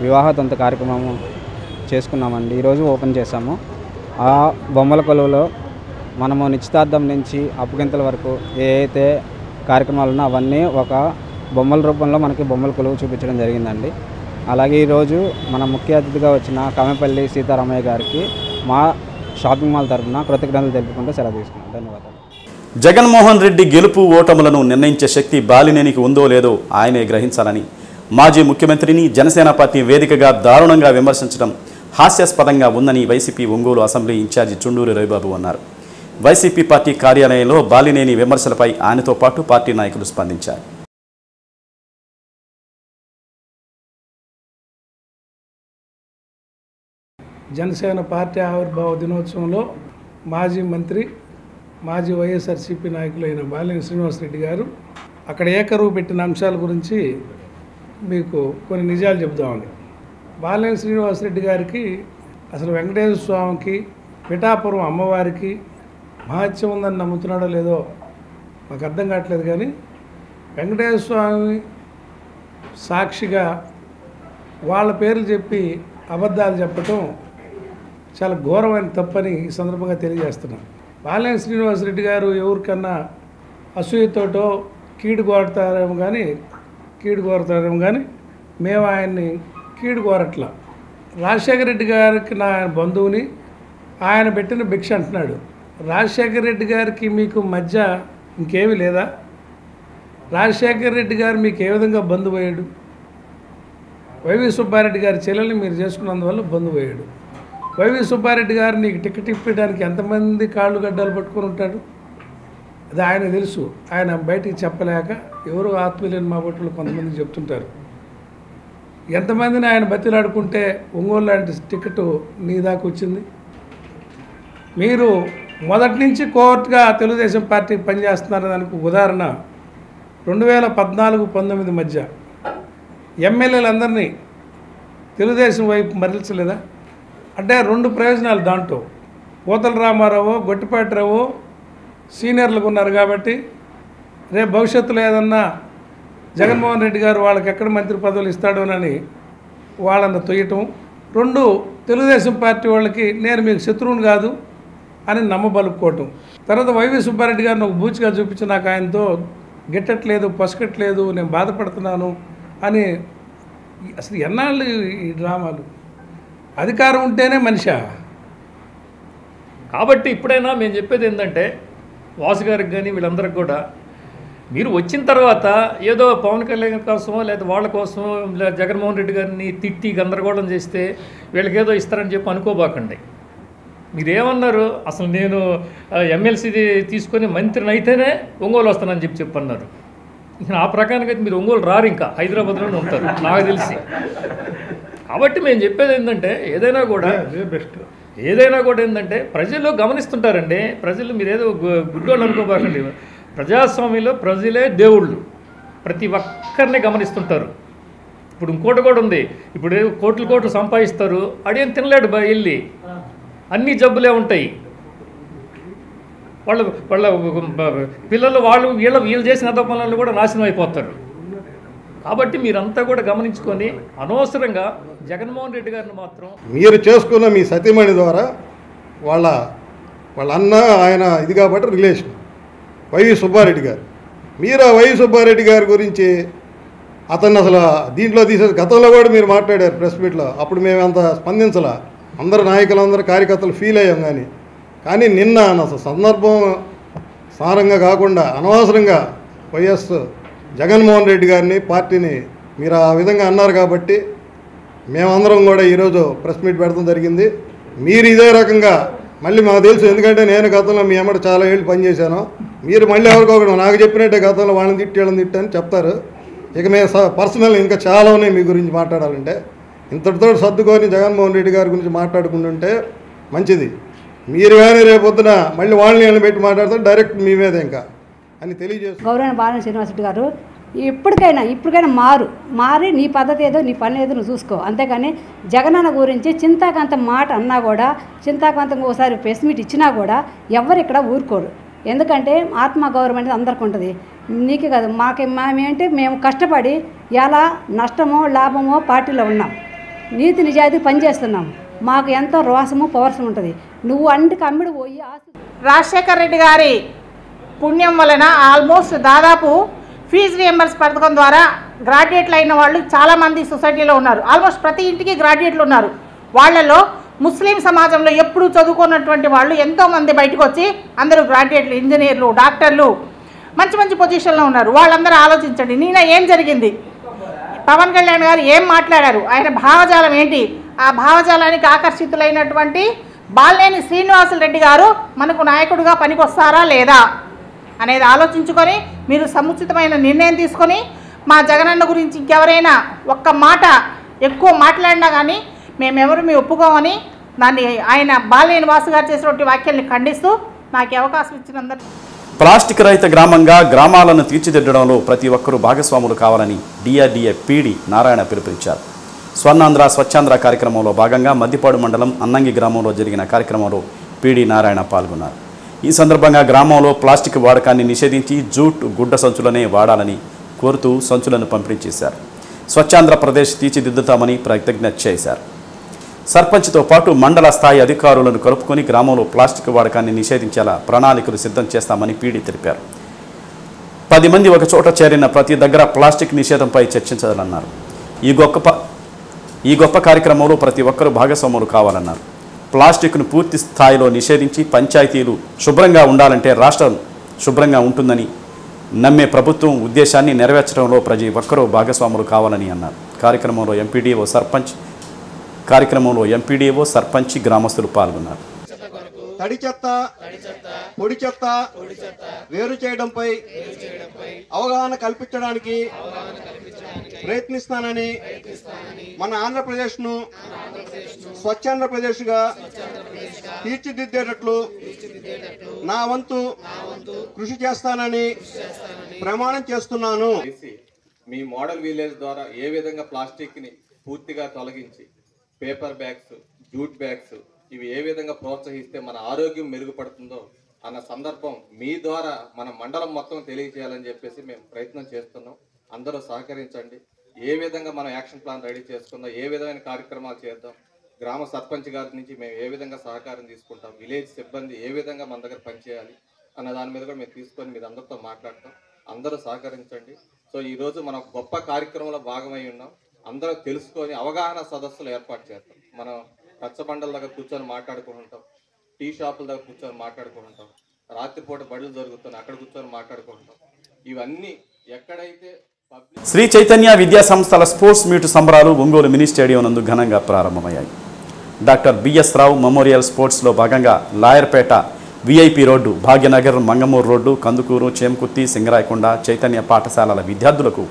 [SPEAKER 6] వివాహ తంతు కార్యక్రమం చేసుకున్నామండి. ఈరోజు ఓపెన్ చేశాము. ఆ బొమ్మల కొలువులో మనము నిశ్చితార్థం నుంచి అప్పగింతల వరకు ఏ అయితే కార్యక్రమాలు ఉన్నా అవన్నీ ఒక బొమ్మల రూపంలో మనకి బొమ్మల కొలువు చూపించడం జరిగిందండి. అలాగే ఈరోజు మన ముఖ్య అతిథిగా వచ్చిన కమెపల్లి సీతారామయ్య గారికి మా షాపింగ్ మాల్ తరఫున కృతజ్ఞతలు తెలుపుకుంటూ సెలవు తీసుకున్నాం. ధన్యవాదాలు.
[SPEAKER 1] జగన్మోహన్ రెడ్డి గెలుపు ఓటములను నిర్ణయించే శక్తి బాలినేనికి ఉందో లేదో ఆయనే గ్రహించాలని మాజీ ముఖ్యమంత్రిని జనసేన పార్టీ వేదికగా దారుణంగా విమర్శించడం హాస్యాస్పదంగా ఉందని YCP Ongole assembly incharge Chunduri Ravibabu అన్నారు. వైసీపీ పార్టీ కార్యాలయంలో బాలినేని విమర్శలపై ఆయనతో పాటు పార్టీ నాయకులు స్పందించారు.
[SPEAKER 8] జనసేన పార్టీ ఆవిర్భావ దినోత్సవంలో మాజీ మంత్రి, మాజీ వైఎస్ఆర్సీపీ నాయకులైన బాలినేని శ్రీనివాసరెడ్డి గారు అక్కడ ఏకరువు పెట్టిన అంశాల గురించి మీకు కొన్ని నిజాలు చెబుతామండి. బాలినేని శ్రీనివాసరెడ్డి గారికి అసలు వెంకటేశ్వర స్వామికి, పిఠాపురం అమ్మవారికి మహత్యం ఉందని నమ్ముతున్నాడో లేదో మాకు అర్థం కావట్లేదు. కానీ వెంకటేశ్వర స్వామి సాక్షిగా వాళ్ళ పేర్లు చెప్పి అబద్ధాలు చెప్పటం చాలా ఘోరమైన తప్పని ఈ సందర్భంగా తెలియజేస్తున్నాను. బాలినేని శ్రీనివాసరెడ్డి గారు ఎవరికన్నా అసూయతోటో కీడు కోరతారేమో కానీ మేము ఆయన్ని కీడు కోరట్లా.
[SPEAKER 7] రాజశేఖర రెడ్డి గారికి నా బంధువుని, ఆయన పెట్టిన భిక్ష అంటున్నాడు. రాజశేఖర రెడ్డి గారికి మీకు మధ్య ఇంకేమీ లేదా? రాజశేఖర రెడ్డి గారు మీకు ఏ విధంగా బంధువు అయ్యాడు? వైవి సుబ్బారెడ్డి గారి చెల్లెల్ని మీరు చేసుకున్నందువల్ల బంధువు అయ్యాడు. వైవి సుబ్బారెడ్డి గారు నీకు టికెట్ ఇప్పడానికి ఎంతమంది కాళ్ళు గడ్డలు పట్టుకొని ఉంటాడు? అది ఆయన తెలుసు. ఆయన బయటికి చెప్పలేక ఎవరు ఆత్మీయులేని మా బొట్టులు కొంతమంది చెప్తుంటారు. ఎంతమందిని ఆయన బతిలాడుకుంటే ఒంగోలు లాంటి టికెట్ నీ దాకా వచ్చింది? మీరు మొదటి నుంచి కోర్టుగా తెలుగుదేశం పార్టీకి పనిచేస్తున్నారు. దానికి ఉదాహరణ 2014-19 మధ్య ఎమ్మెల్యేలందరినీ తెలుగుదేశం వైపు మరల్చలేదా? అంటే రెండు ప్రయోజనాలు దాంట్లో. పోతల రామారావు, గొట్టిపాటిరావు సీనియర్లకు ఉన్నారు కాబట్టి రేపు భవిష్యత్తులో ఏదన్నా జగన్మోహన్ రెడ్డి గారు వాళ్ళకి ఎక్కడ మంత్రి పదవులు ఇస్తాడోనని వాళ్ళని తొయ్యటం. రెండు, తెలుగుదేశం పార్టీ వాళ్ళకి నేను మీకు శత్రువుని కాదు అని నమ్మబలుపుకోవటం. తర్వాత వైవి సుబ్బారెడ్డి గారిని ఒక బూచిగా చూపించి నాకు ఆయనతో గిట్టట్లేదు, పసుకట్లేదు, నేను బాధపడుతున్నాను అని. అసలు ఎన్నాళ్ళు ఈ డ్రామాలు? అధికారం ఉంటేనే మనిషా?
[SPEAKER 9] కాబట్టి ఇప్పుడైనా మేము చెప్పేది ఏంటంటే వాసు గారికి కానీ వీళ్ళందరికీ కూడా, మీరు వచ్చిన తర్వాత ఏదో పవన్ కళ్యాణ్ కోసమో లేదా వాళ్ళ కోసమో జగన్మోహన్ రెడ్డి గారిని తిట్టి గందరగోళం చేస్తే వీళ్ళకి ఏదో ఇస్తారని చెప్పి అనుకోబాకండి. మీరేమన్నారు? అసలు నేను ఎమ్మెల్సీ తీసుకొని మంత్రిని అయితేనే ఒంగోలు వస్తానని చెప్పన్నారు. ఇంకా ఆ ప్రకారంగా అయితే మీరు ఒంగోలు రారు, ఇంకా హైదరాబాద్లోనే ఉంటారు నాకు తెలిసి. కాబట్టి మేము చెప్పేది ఏంటంటే ఏదైనా కూడా ఏంటంటే ప్రజలు గమనిస్తుంటారండి. ప్రజలు మీరేదో గుడ్డోళ్ళు అనుకోబాకండి. ప్రజాస్వామ్యంలో ప్రజలే దేవుళ్ళు, ప్రతి ఒక్కరిని గమనిస్తుంటారు. ఇప్పుడు ఇంకోటి కూడా ఉంది. ఇప్పుడు కోట్లు సంపాదిస్తారు, అడేం తినలేడు వెళ్ళి, అన్ని జబ్బులే ఉంటాయి. వాళ్ళ పిల్లలు వీళ్ళు చేసిన పనులను కూడా నాశనం అయిపోతారు. కాబట్టి మీరంతా కూడా గమనించుకొని అనవసరంగా జగన్మోహన్ రెడ్డి గారిని మాత్రం
[SPEAKER 10] మీరు చేసుకున్న మీ సతీమణి ద్వారా వాళ్ళ అన్న ఆయన ఇది కాబట్టి రిలేషన్ వైవి సుబ్బారెడ్డి గారు. మీరు ఆ వైవి సుబ్బారెడ్డి గారి గురించి అతన్ని అసలు దీంట్లో తీసేసి గతంలో కూడా మీరు మాట్లాడారు ప్రెస్ మీట్లో. అప్పుడు మేము అంత స్పందించాల, అందరు నాయకులందరూ కార్యకర్తలు ఫీల్ అయ్యాం. కానీ నిన్న అసలు సందర్భం సారంగా కాకుండా అనవసరంగా వైఎస్ జగన్మోహన్ రెడ్డి గారిని పార్టీని మీరు ఆ విధంగా అన్నారు. కాబట్టి మేమందరం కూడా ఈరోజు ప్రెస్ మీట్ పెడతాం జరిగింది. మీరు ఇదే రకంగా మళ్ళీ మాకు తెలుసు, ఎందుకంటే నేను గతంలో మీ అమ్మడు చాలా ఏళ్ళు పనిచేశాను. మీరు మళ్ళీ ఎవరికొకరు నాకు చెప్పినట్టే గతంలో వాళ్ళని తిట్టి అని చెప్తారు. ఇక మేము పర్సనల్ ఇంకా చాలా ఉన్నాయి మీ గురించి మాట్లాడాలంటే. ఇంతటితో సర్దుకొని జగన్మోహన్ రెడ్డి గారి గురించి మాట్లాడుకుంటుంటే మంచిది. మీరు కానీ రేపొద్దున మళ్ళీ వాళ్ళని పెట్టి మాట్లాడతారు డైరెక్ట్ మీ మీద ఇంకా అని తెలియజేస్తారు.
[SPEAKER 11] గౌరవ బాలినేని శ్రీనివాసరెడ్డి గారు ఇప్పటికైనా మారి నీ పద్ధతి ఏదో నీ పని ఏదో నువ్వు చూసుకో. అంతేగాని జగనన్న గురించి చింతాకాంతం మాట అన్నా కూడా, చింతాకాంతం ఒకసారి ప్రెస్ మీట్ ఇచ్చినా కూడా ఎవరు ఇక్కడ ఊరుకోరు. ఎందుకంటే ఆత్మగౌరవం అనేది అందరికి ఉంటుంది, నీకే కాదు మేమేంటి మేము కష్టపడి ఎలా నష్టమో లాభమో పార్టీలో ఉన్నాం, నీతి నిజాయితీ పనిచేస్తున్నాం, మాకు ఎంతో రోసము పవర్సం ఉంటుంది. నువ్వు అంటికి అమ్మిడి పోయి
[SPEAKER 25] రాజశేఖర రెడ్డి గారి పుణ్యం వలన ఆల్మోస్ట్ దాదాపు ఫీజు రియంబర్స్ పథకం ద్వారా గ్రాడ్యుయేట్లు అయిన వాళ్ళు చాలామంది సొసైటీలో ఉన్నారు. ఆల్మోస్ట్ ప్రతి ఇంటికి గ్రాడ్యుయేట్లు ఉన్నారు. వాళ్ళలో ముస్లిం సమాజంలో ఎప్పుడు చదువుకున్నటువంటి వాళ్ళు ఎంతోమంది బయటకు వచ్చి అందరూ గ్రాడ్యుయేట్లు, ఇంజనీర్లు, డాక్టర్లు మంచి మంచి పొజిషన్లో ఉన్నారు. వాళ్ళందరూ ఆలోచించండి, నిన్న ఏం జరిగింది, పవన్ కళ్యాణ్ గారు ఏం మాట్లాడారు, ఆయన భావజాలం ఏంటి, ఆ భావజాలానికి ఆకర్షితులైనటువంటి బాలినేని శ్రీనివాసరెడ్డి గారు మనకు నాయకుడిగా పనికొస్తారా లేదా అనేది ఆలోచించుకొని మీరు సముచితమైన నిర్ణయం తీసుకొని మా జగనన్న గురించి ఇంకెవరైనా ఒక్క మాట ఎక్కువ మాట్లాడినా కానీ మేమెవరు మీ ఒప్పుకోమని దాన్ని ఆయన బాలినేని వాసు గారు చేసినటువంటి వ్యాఖ్యల్ని ఖండిస్తూ నాకు అవకాశం ఇచ్చినందుకు.
[SPEAKER 1] ప్లాస్టిక్ రహిత గ్రామంగా గ్రామాలను తీర్చిదిద్దడంలో ప్రతి ఒక్కరూ భాగస్వాములు కావాలని డిఆర్డీఏ పీడీ నారాయణ పిలుపునిచ్చారు. స్వర్ణాంధ్ర స్వచ్ఛాంధ్ర కార్యక్రమంలో భాగంగా మద్దిపాడు మండలం అన్నంగి గ్రామంలో జరిగిన కార్యక్రమంలో పీడీ నారాయణ పాల్గొన్నారు. ఈ సందర్భంగా గ్రామంలో ప్లాస్టిక్ వాడకాన్ని నిషేధించి జూట్, గుడ్డ సంచులనే వాడాలని కోరుతూ సంచులను పంపిణీ చేశారు. స్వచ్ఛాంధ్రప్రదేశ్ తీర్చిదిద్దుతామని ప్రతిజ్ఞ చేశారు. సర్పంచ్తో పాటు మండల స్థాయి అధికారులను కలుపుకొని గ్రామంలో ప్లాస్టిక్ వాడకాన్ని నిషేధించేలా ప్రణాళికలు సిద్ధం చేస్తామని పీడీ తెలిపారు. 10 మంది ఒక చోట చేరిన ప్రతి దగ్గర ప్లాస్టిక్ నిషేధంపై చర్చించాలన్నారు. ఈ గొప్ప కార్యక్రమంలో ప్రతి ఒక్కరూ భాగస్వాములు కావాలన్నారు. ప్లాస్టిక్ను పూర్తి స్థాయిలో నిషేధించి పంచాయతీలు శుభ్రంగా ఉండాలంటే రాష్ట్రం శుభ్రంగా ఉంటుందని నమ్మే ప్రభుత్వం ఉద్దేశాన్ని నెరవేర్చడంలో ప్రతి ఒక్కరూ భాగస్వాములు కావాలని అన్నారు. కార్యక్రమంలో ఎంపీడీఓ సర్పంచ్ గ్రామస్తులు పాల్గొన్నారు.
[SPEAKER 12] తడి చెత్త పొడి చెత్త వేరు చేయడంపై అవగాహన కల్పించడానికి ప్రయత్నిస్తానని మన ఆంధ్రప్రదేశ్ను స్వచ్ఛాంధ్రప్రదేశ్గా తీర్చిదిద్దేటట్లు నా వంతు కృషి చేస్తానని ప్రమాణం చేస్తున్నాను.
[SPEAKER 13] మీ మోడల్ విలేజ్ ద్వారా ఏ విధంగా ప్లాస్టిక్ని పూర్తిగా తొలగించి పేపర్ బ్యాగ్స్, జూట్ బ్యాగ్స్ ఇవి ఏ విధంగా ప్రోత్సహిస్తే మన ఆరోగ్యం మెరుగుపడుతుందో అన్న సందర్భం మీ ద్వారా మన మండలం మొత్తం తెలియజేయాలని చెప్పేసి మేము ప్రయత్నం చేస్తున్నాం. అందరూ సహకరించండి. ఏ విధంగా మనం యాక్షన్ ప్లాన్ రెడీ చేసుకుందాం, ఏ విధమైన కార్యక్రమాలు చేద్దాం, గ్రామ సర్పంచ్ గారి నుంచి మేము ఏ విధంగా సహకారం తీసుకుంటాం, విలేజ్ సిబ్బంది ఏ విధంగా మన దగ్గర పనిచేయాలి అన్న దాని మీద కూడా మేము తీసుకొని మీరు అందరితో మాట్లాడతాం. అందరూ సహకరించండి. సో ఈరోజు మనం గొప్ప కార్యక్రమంలో భాగమై ఉన్నాం. అందరూ తెలుసుకొని అవగాహన సదస్సులు ఏర్పాటు చేస్తాం. మనం రచ్చబండల దగ్గర కూర్చొని మాట్లాడుకుంటాం, టీ షాపుల దగ్గర కూర్చొని మాట్లాడుకుంటాం, రాత్రిపూట బడులు జరుగుతున్నాయి అక్కడ కూర్చొని మాట్లాడుకుంటాం. ఇవన్నీ ఎక్కడైతే
[SPEAKER 1] శ్రీ చైతన్య విద్యా సంస్థల స్పోర్ట్స్ మీట్ సంబరాలు ఒంగోలు మినీ స్టేడియం నందు ఘనంగా ప్రారంభమయ్యాయి. డాక్టర్ బిఎస్ రావు మెమోరియల్ స్పోర్ట్స్లో భాగంగా Lawyerpet VIP road, Bhagyanagar, Mangamuru road, Kandukur, Chemakurthi, Singarayakonda Chaitanya పాఠశాలల విద్యార్థులకు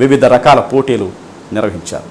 [SPEAKER 1] వివిధ రకాల పోటీలు నిర్వహించారు.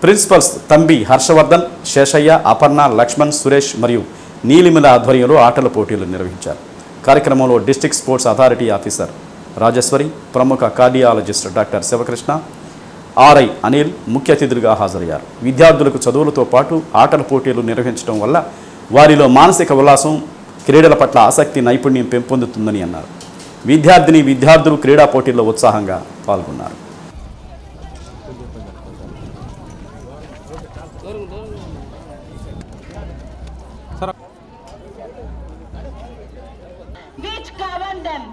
[SPEAKER 1] ప్రిన్సిపల్స్ తంబి హర్షవర్ధన్, శేషయ్య, అపర్ణ, లక్ష్మణ్, సురేష్ మరియు నీలిమిల ఆధ్వర్యంలో ఆటల పోటీలు నిర్వహించారు. కార్యక్రమంలో district sports authority officer Rajeswari, ప్రముఖ cardiologist doctor Sivakrishna, RI Anil ముఖ్య అతిథులుగా హాజరయ్యారు. విద్యార్థులకు చదువులతో పాటు ఆటల పోటీలు నిర్వహించడం వల్ల వారిలో మానసిక ఉల్లాసం, క్రీడల పట్ల ఆసక్తి, నైపుణ్యం పెంపొందుతుందని అన్నారు. విద్యార్థులు క్రీడా పోటీల్లో ఉత్సాహంగా పాల్గొన్నారు.
[SPEAKER 14] Which govern them,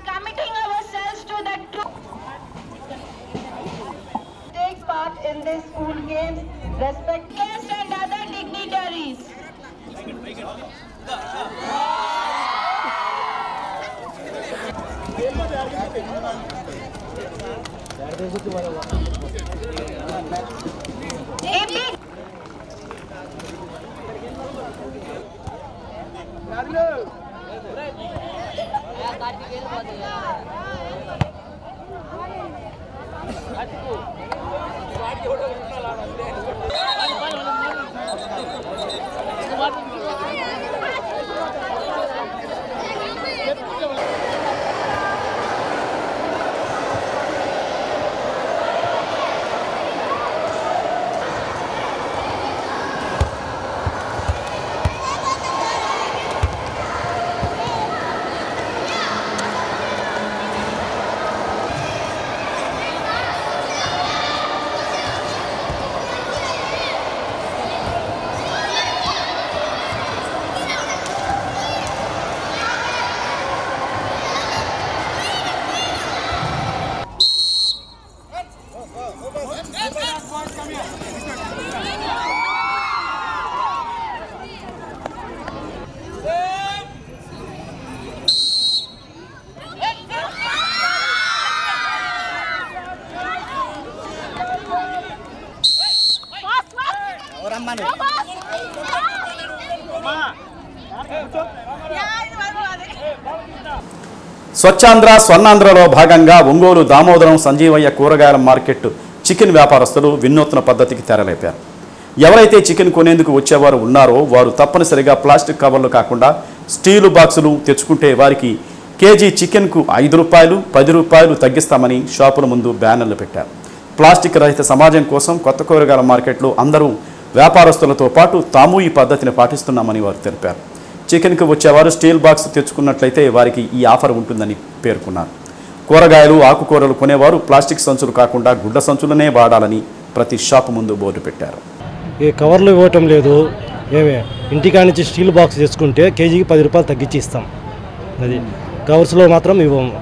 [SPEAKER 14] committing ourselves to the truth. Takes part in the school games, respect guests and other dignitaries.
[SPEAKER 1] Swachhandhra స్వర్ణాంధ్రలో భాగంగా ఒంగోలు దామోదరం సంజీవయ్య కూరగాయల మార్కెట్ చికెన్ వ్యాపారస్తులు వినూత్న పద్ధతికి తెరలేపారు. ఎవరైతే చికెన్ కొనేందుకు వచ్చేవారు ఉన్నారో వారు తప్పనిసరిగా ప్లాస్టిక్ కవర్లు కాకుండా స్టీలు బాక్సులు తెచ్చుకుంటే వారికి కేజీ చికెన్కు 5 రూపాయలు 10 రూపాయలు తగ్గిస్తామని షాపుల ముందు బ్యానర్లు పెట్టారు. ప్లాస్టిక్ రహిత సమాజం కోసం కొత్త కూరగాయల మార్కెట్లో అందరూ వ్యాపారస్తులతో పాటు తాము ఈ పద్ధతిని పాటిస్తున్నామని వారు తెలిపారు. చికెన్కు వచ్చేవారు స్టీల్ బాక్స్ తెచ్చుకున్నట్లయితే వారికి ఈ ఆఫర్ ఉంటుందని పేర్కొన్నారు. కూరగాయలు ఆకుకూరలు కొనేవారు ప్లాస్టిక్ సంచులు కాకుండా గుడ్డ సంచులనే వాడాలని ప్రతి షాపు ముందు బోర్డు పెట్టారు.
[SPEAKER 2] ఈ కవర్లు ఇవ్వటం లేదు, ఏమే ఇంటికా నుంచి స్టీల్ బాక్స్ తెచ్చుకుంటే కేజీకి 10 రూపాయలు తగ్గించి ఇస్తాం. అది కవర్స్లో మాత్రం ఇవ్వము.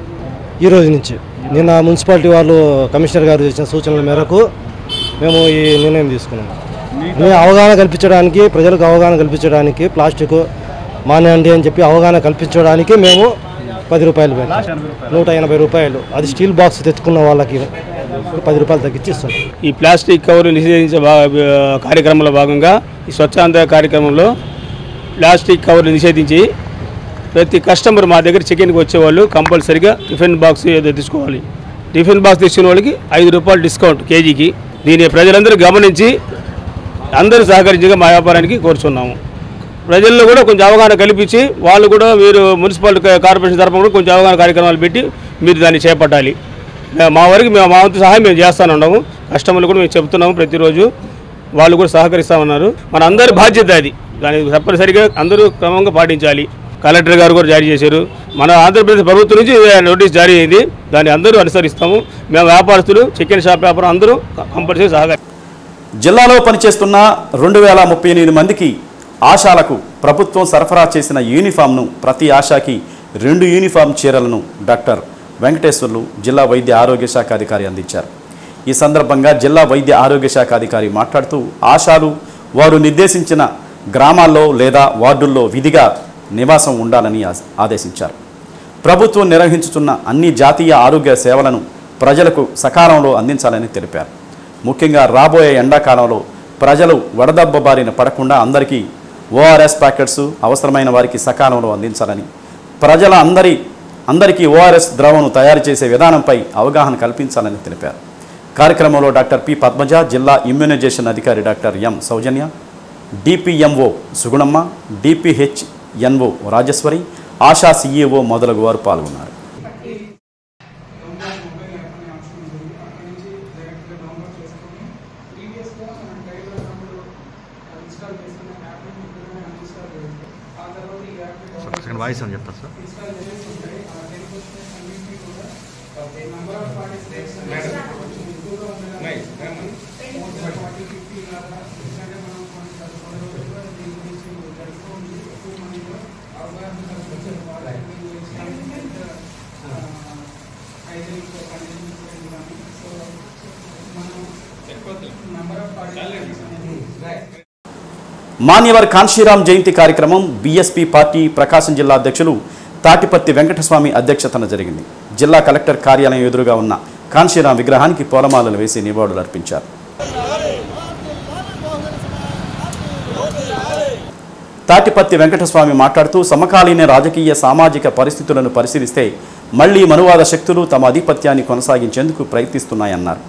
[SPEAKER 2] ఈ రోజు నుంచి నిన్న మున్సిపాలిటీ వాళ్ళు కమిషనర్ గారు చేసిన సూచనల మేరకు మేము ఈ నిర్ణయం తీసుకున్నాము. మేము అవగాహన కల్పించడానికి, ప్రజలకు అవగాహన కల్పించడానికి ప్లాస్టిక్ మానేయండి అని చెప్పి అవగాహన కల్పించడానికి మేము 10 రూపాయలు పెట్టాం. 180 రూపాయలు. అది స్టీల్ బాక్స్ తెచ్చుకున్న వాళ్ళకి 10 రూపాయలు తగ్గించి ఇస్తాం.
[SPEAKER 4] ఈ ప్లాస్టిక్ కవర్లు నిషేధించే కార్యక్రమంలో భాగంగా ఈ స్వచ్ఛాంధ్ర కార్యక్రమంలో ప్లాస్టిక్ కవర్లు నిషేధించి ప్రతి కస్టమర్ మా దగ్గర చికెన్కి వచ్చేవాళ్ళు కంపల్సరీగా టిఫిన్ బాక్స్ ఏదో తీసుకోవాలి. టిఫిన్ బాక్స్ తీసుకునే వాళ్ళకి 5 రూపాయలు డిస్కౌంట్ కేజీకి. దీన్ని ప్రజలందరూ గమనించి అందరూ సహకరించగా మా వ్యాపారానికి కోరుచున్నాము. ప్రజల్లో కూడా కొంచెం అవగాహన కల్పించి వాళ్ళు కూడా మీరు మున్సిపల్ కార్పొరేషన్ తరఫున కూడా కొంచెం అవగాహన కార్యక్రమాలు పెట్టి మీరు దాన్ని చేపట్టాలి. మా వరకు మా వంతు సహాయం మేము చేస్తానున్నాము. కస్టమర్లు కూడా మేము చెప్తున్నాము, ప్రతిరోజు వాళ్ళు కూడా సహకరిస్తామన్నారు. మన అందరి బాధ్యత అది. దాన్ని తప్పనిసరిగా అందరూ క్రమంగా పాటించాలి. కలెక్టర్ గారు కూడా జారీ చేశారు. మన ఆంధ్రప్రదేశ్ ప్రభుత్వం నుంచి నోటీస్ జారీ అయింది. దాన్ని అందరూ అనుసరిస్తాము. మేము వ్యాపారస్తులు, చికెన్ షాప్ వ్యాపారం అందరూ కంపల్సరీ సహకరి.
[SPEAKER 1] జిల్లాలో పనిచేస్తున్న 2038 మందికి ఆశాలకు ప్రభుత్వం సరఫరా చేసిన యూనిఫామ్ను ప్రతి ఆశాకి 2 యూనిఫామ్ చీరలను డాక్టర్ వెంకటేశ్వర్లు జిల్లా వైద్య ఆరోగ్య శాఖ అధికారి అందించారు. ఈ సందర్భంగా జిల్లా వైద్య ఆరోగ్య శాఖ అధికారి మాట్లాడుతూ ఆశాలు వారు నిర్దేశించిన గ్రామాల్లో లేదా వార్డుల్లో విధిగా నివాసం ఉండాలని ఆదేశించారు. ప్రభుత్వం నిర్వహించుతున్న అన్ని జాతీయ ఆరోగ్య సేవలను ప్రజలకు సకాలంలో అందించాలని తెలిపారు. ముఖ్యంగా రాబోయే ఎండాకాలంలో ప్రజలు వడదెబ్బ బారిన పడకుండా అందరికీ ఓఆర్ఎస్ ప్యాకెట్స్ అవసరమైన వారికి సకాలంలో అందించాలని, అందరికీ ఓఆర్ఎస్ ద్రవను తయారు చేసే విధానంపై అవగాహన కల్పించాలని తెలిపారు. కార్యక్రమంలో డాక్టర్ పి పద్మజ, జిల్లా ఇమ్యూనైజేషన్ అధికారి డాక్టర్ ఎం సౌజన్య, డిపిఎంఓ సుగుణమ్మ, డిపిహెచ్ఎన్ఓ రాజేశ్వరి, ఆశా సిఇఓ మొదలగు వారు పాల్గొన్నారు.
[SPEAKER 18] వాయిస్ అని చెప్తారు సార్.
[SPEAKER 1] మాన్యవర్ కాన్షీరాం జయంతి కార్యక్రమం బీఎస్పీ పార్టీ ప్రకాశం జిల్లా అధ్యక్షులు తాటిపత్తి వెంకటస్వామి అధ్యక్షతన జరిగింది. జిల్లా కలెక్టర్ కార్యాలయం ఎదురుగా ఉన్న కాన్షీరాం విగ్రహానికి పూలమాలలు వేసి నివాళులు అర్పించారు. తాటిపత్తి వెంకటస్వామి మాట్లాడుతూ సమకాలీన రాజకీయ సామాజిక పరిస్థితులను పరిశీలిస్తే మళ్లీ మనువాద శక్తులు తమ ఆధిపత్యాన్ని కొనసాగించేందుకు ప్రయత్నిస్తున్నాయన్నారు.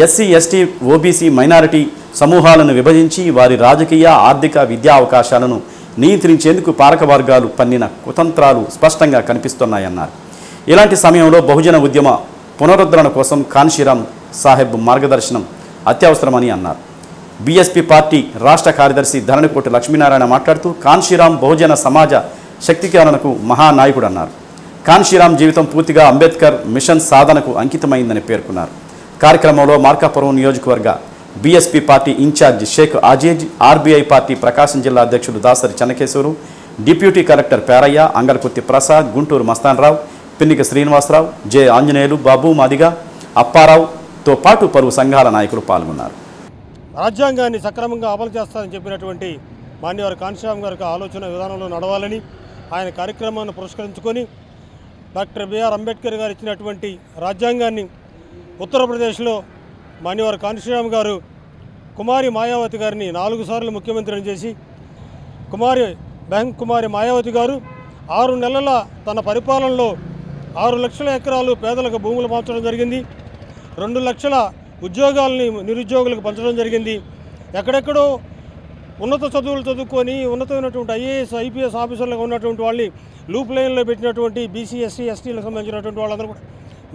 [SPEAKER 1] ఎస్సీ, ఎస్టీ, ఓబీసీ, మైనారిటీ సమూహాలను విభజించి వారి రాజకీయ, ఆర్థిక, విద్యా అవకాశాలను నియంత్రించేందుకు పాలకవర్గాలు పన్నిన కుతంత్రాలు స్పష్టంగా కనిపిస్తున్నాయన్నారు. ఇలాంటి సమయంలో బహుజన ఉద్యమ పునరుద్ధరణ కోసం కాన్షీరాం సాహెబ్ మార్గదర్శనం అత్యవసరమని అన్నారు. బీఎస్పీ పార్టీ రాష్ట్ర కార్యదర్శి ధరణికోటి లక్ష్మీనారాయణ మాట్లాడుతూ కాన్షీరాం బహుజన సమాజ శక్తీకరణకు మహానాయకుడు అన్నారు. కాన్షీరాం జీవితం పూర్తిగా అంబేద్కర్ మిషన్ సాధనకు అంకితమైందని పేర్కొన్నారు. కార్యక్రమంలో మార్కాపురం నియోజకవర్గ BSP party incharge Sheikh Aziz, RBI party Prakasam జిల్లా అధ్యక్షుడు Dasari Chennakeswaru, deputy collector Peraiah, Angalakurthi Prasad, Guntur Mastanrao, Pinnika Srinivasarao, J Anjaneyulu, Babu Madiga, అప్పారావుతో పాటు పలు సంఘాల నాయకులు పాల్గొన్నారు.
[SPEAKER 15] రాజ్యాంగాన్ని సక్రమంగా అమలు చేస్తారని చెప్పినటువంటి మాన్యవర్ కాన్షీరాం గారికి ఆలోచన విధానంలో నడవాలని ఆయన కార్యక్రమాన్ని పురస్కరించుకొని డాక్టర్ బిఆర్ అంబేద్కర్ గారు ఇచ్చినటువంటి రాజ్యాంగాన్ని ఉత్తరప్రదేశ్లో మాన్యవర్ కాన్షీరాం గారు కుమారి మాయావతి గారిని 4 సార్లు ముఖ్యమంత్రిని చేసి కుమారి మాయావతి గారు 6 నెలల తన పరిపాలనలో 6 లక్షల ఎకరాలు పేదలకు భూములు పంచడం జరిగింది. 2 లక్షల ఉద్యోగాలని నిరుద్యోగులకు పంచడం జరిగింది. ఎక్కడెక్కడో ఉన్నత చదువులు చదువుకొని ఉన్నతమైనటువంటి ఐఏఎస్ ఐపీఎస్ ఆఫీసర్లుగా ఉన్నటువంటి వాళ్ళని లూప్ లైన్లో పెట్టినటువంటి బీసీ ఎస్సీ ఎస్టీలకు సంబంధించినటువంటి వాళ్ళందరూ కూడా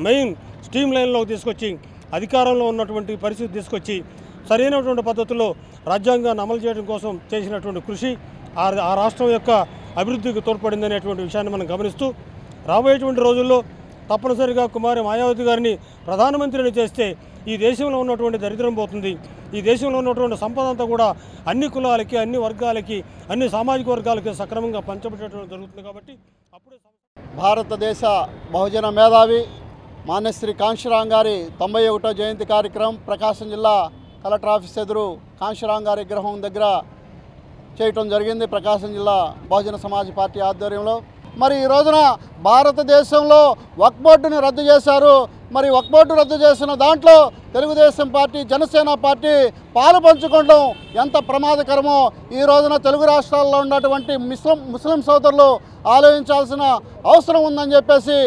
[SPEAKER 15] మెయిన్ స్ట్రీమ్ లైన్లోకి తీసుకొచ్చి అధికారంలో ఉన్నటువంటి పరిస్థితి తీసుకొచ్చి సరైనటువంటి పద్ధతిలో రాజ్యాంగాన్ని అమలు చేయడం కోసం చేసినటువంటి కృషి ఆ రాష్ట్రం యొక్క అభివృద్ధికి తోడ్పడింది అనేటువంటి విషయాన్ని మనం గమనిస్తూ రాబోయేటువంటి రోజుల్లో తప్పనిసరిగా కుమారి మాయావతి గారిని ప్రధానమంత్రిని చేస్తే ఈ దేశంలో ఉన్నటువంటి దరిద్రం పోతుంది. ఈ దేశంలో ఉన్నటువంటి సంపద అంతా కూడా అన్ని కులాలకి, అన్ని వర్గాలకి, అన్ని సామాజిక వర్గాలకి సక్రమంగా పంచబెట్టడం జరుగుతుంది. కాబట్టి అప్పుడే
[SPEAKER 16] భారతదేశ బహుజన మేధావి మాన్యశ్రీ కాంశీరాం గారి 91వ జయంతి కార్యక్రమం ప్రకాశం జిల్లా కలెక్టర్ ఆఫీస్ ఎదురు కాంశీరాం గారి విగ్రహం దగ్గర చేయటం జరిగింది. ప్రకాశం జిల్లా బహుజన సమాజ్ పార్టీ ఆధ్వర్యంలో. మరి ఈ రోజున భారతదేశంలో వక్ఫ్ బోర్డుని రద్దు చేశారు. మరి వక్ఫ్ బోర్డు రద్దు చేసిన దాంట్లో తెలుగుదేశం పార్టీ, జనసేన పార్టీ పాలు పంచుకోవడం ఎంత ప్రమాదకరమో ఈ రోజున తెలుగు రాష్ట్రాల్లో ఉన్నటువంటి ముస్లిం సోదరులు ఆలోచించాల్సిన అవసరం ఉందని చెప్పేసి,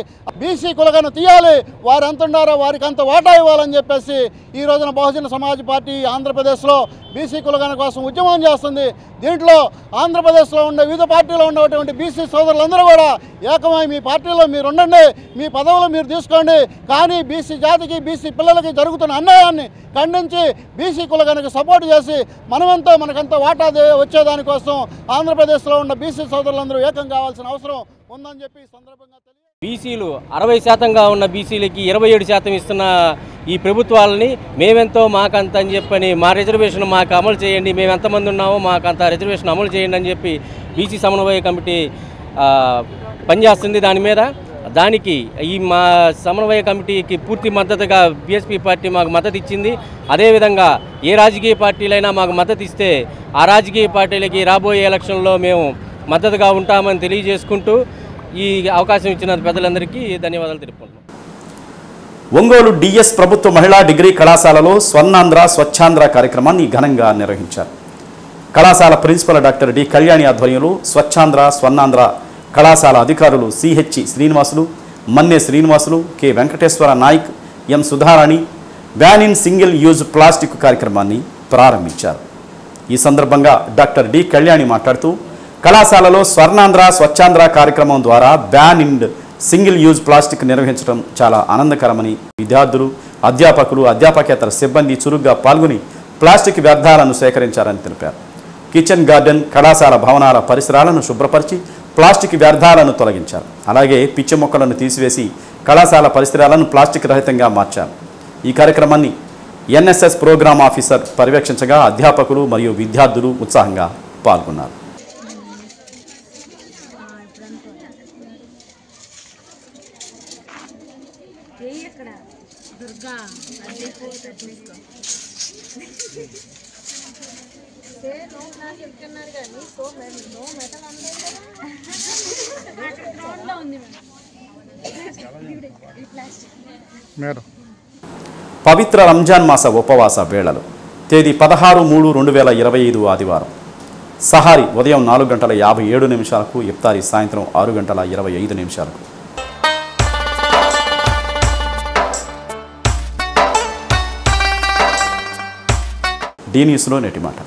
[SPEAKER 16] బీసీ కులగను తీయాలి, వారు ఎంత ఉన్నారో వారికి అంత వాటా ఇవ్వాలని చెప్పేసి ఈ రోజున బహుజన సమాజ్ పార్టీ ఆంధ్రప్రదేశ్లో బీసీ కులగన కోసం ఉద్యమం చేస్తుంది. దీంట్లో ఆంధ్రప్రదేశ్లో ఉండే వివిధ పార్టీలో ఉన్నటువంటి బీసీ సోదరులందరూ కూడా ఏకమై మీ పార్టీలో మీరు ఉండండి, మీ పదవులు మీరు తీసుకోండి, కానీ బీసీ జాతికి, బీసీ పిల్లలకి జరుగుతున్న అన్యాయాన్ని ఖండించి బీసీ కులగనకు సపోర్ట్ చేసి మనమంతా మనకంతా వాటా వచ్చేదానికోసం ఆంధ్రప్రదేశ్లో ఉన్న బీసీ సోదరులందరూ ఏకం కావాల్సిన అవసరం ఉందని చెప్పి ఈ సందర్భంగా
[SPEAKER 17] బీసీలు 60% ఉన్న బీసీలకి 27% ఇస్తున్న ఈ ప్రభుత్వాలని మేమెంతో మాకంత అని చెప్పని మా రిజర్వేషన్ మాకు అమలు చేయండి, మేము ఎంతమంది ఉన్నామో మాకంత రిజర్వేషన్ అమలు చేయండి అని చెప్పి బీసీ సమన్వయ కమిటీ పనిచేస్తుంది. దాని మీద దానికి ఈ మా సమన్వయ కమిటీకి పూర్తి మద్దతుగా బీఎస్పీ పార్టీ మాకు మద్దతు ఇచ్చింది. అదేవిధంగా ఏ రాజకీయ పార్టీలైనా మాకు మద్దతు ఇస్తే ఆ రాజకీయ పార్టీలకి రాబోయే ఎలక్షన్లో మేము మద్దతుగా ఉంటామని తెలియజేసుకుంటూ ఈ అవకాశం ఇచ్చిన పెద్దలందరికీ ధన్యవాదాలు తెలుపుకుంటున్నాం.
[SPEAKER 1] ఒంగోలు డిఎస్ ప్రభుత్వ మహిళా డిగ్రీ కళాశాలలో స్వర్ణాంధ్ర స్వచ్ఛాంధ్ర కార్యక్రమాన్ని ఘనంగా నిర్వహించారు. కళాశాల ప్రిన్సిపల్ డాక్టర్ డి కళ్యాణి ఆధ్వర్యంలో స్వచ్ఛాంధ్ర స్వర్ణాంధ్ర కళాశాల అధికారులు CH Srinivasulu, Manne Srinivasulu, K Venkateswara Naik, M Sudharani ban in single use plastic కార్యక్రమాన్ని ప్రారంభించారు. ఈ సందర్భంగా డాక్టర్ డి కళ్యాణి మాట్లాడుతూ కళాశాలలో స్వర్ణాంధ్ర స్వచ్ఛాంధ్ర కార్యక్రమం ద్వారా ban in single use plastic నిర్వహించడం చాలా ఆనందకరమని, విద్యార్థులు, అధ్యాపకులు, అధ్యాపకేతర సిబ్బంది చురుగ్గా పాల్గొని ప్లాస్టిక్ వ్యర్థాలను సేకరించారని తెలిపారు. కిచెన్ గార్డెన్, కళాశాల భవనాల పరిసరాలను శుభ్రపరిచి ప్లాస్టిక్ వ్యర్థాలను తొలగించారు. అలాగే పిచ్చి మొక్కలను తీసివేసి కళాశాల పరిసరాలను ప్లాస్టిక్ రహితంగా మార్చారు. ఈ కార్యక్రమాన్ని ఎన్ఎస్ఎస్ ప్రోగ్రామ్ ఆఫీసర్ పర్యవేక్షించగా అధ్యాపకులు మరియు విద్యార్థులు ఉత్సాహంగా పాల్గొన్నారు. పవిత్ర రంజాన్ మాస ఉపవాస వేళలు తేదీ 16/3/2025 ఆదివారం. సహారీ ఉదయం 4:57 ఇఫ్తారీ సాయంత్రం 6:25. డి న్యూస్లో నేటి మాట.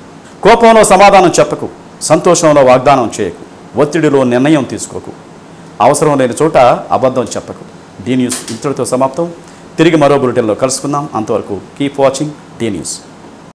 [SPEAKER 1] కోపంలో సమాధానం చెప్పకు, సంతోషంలో వాగ్దానం చేయకు, ఒత్తిడిలో నిర్ణయం తీసుకోకు, అవసరం లేని చోట అబద్ధం చెప్పకు. డి న్యూస్ ఇంతటితో సమాప్తం. తిరిగి మరో బులెటిన్లో కలుసుకుందాం. అంతవరకు కీప్ వాచింగ్ డి న్యూస్.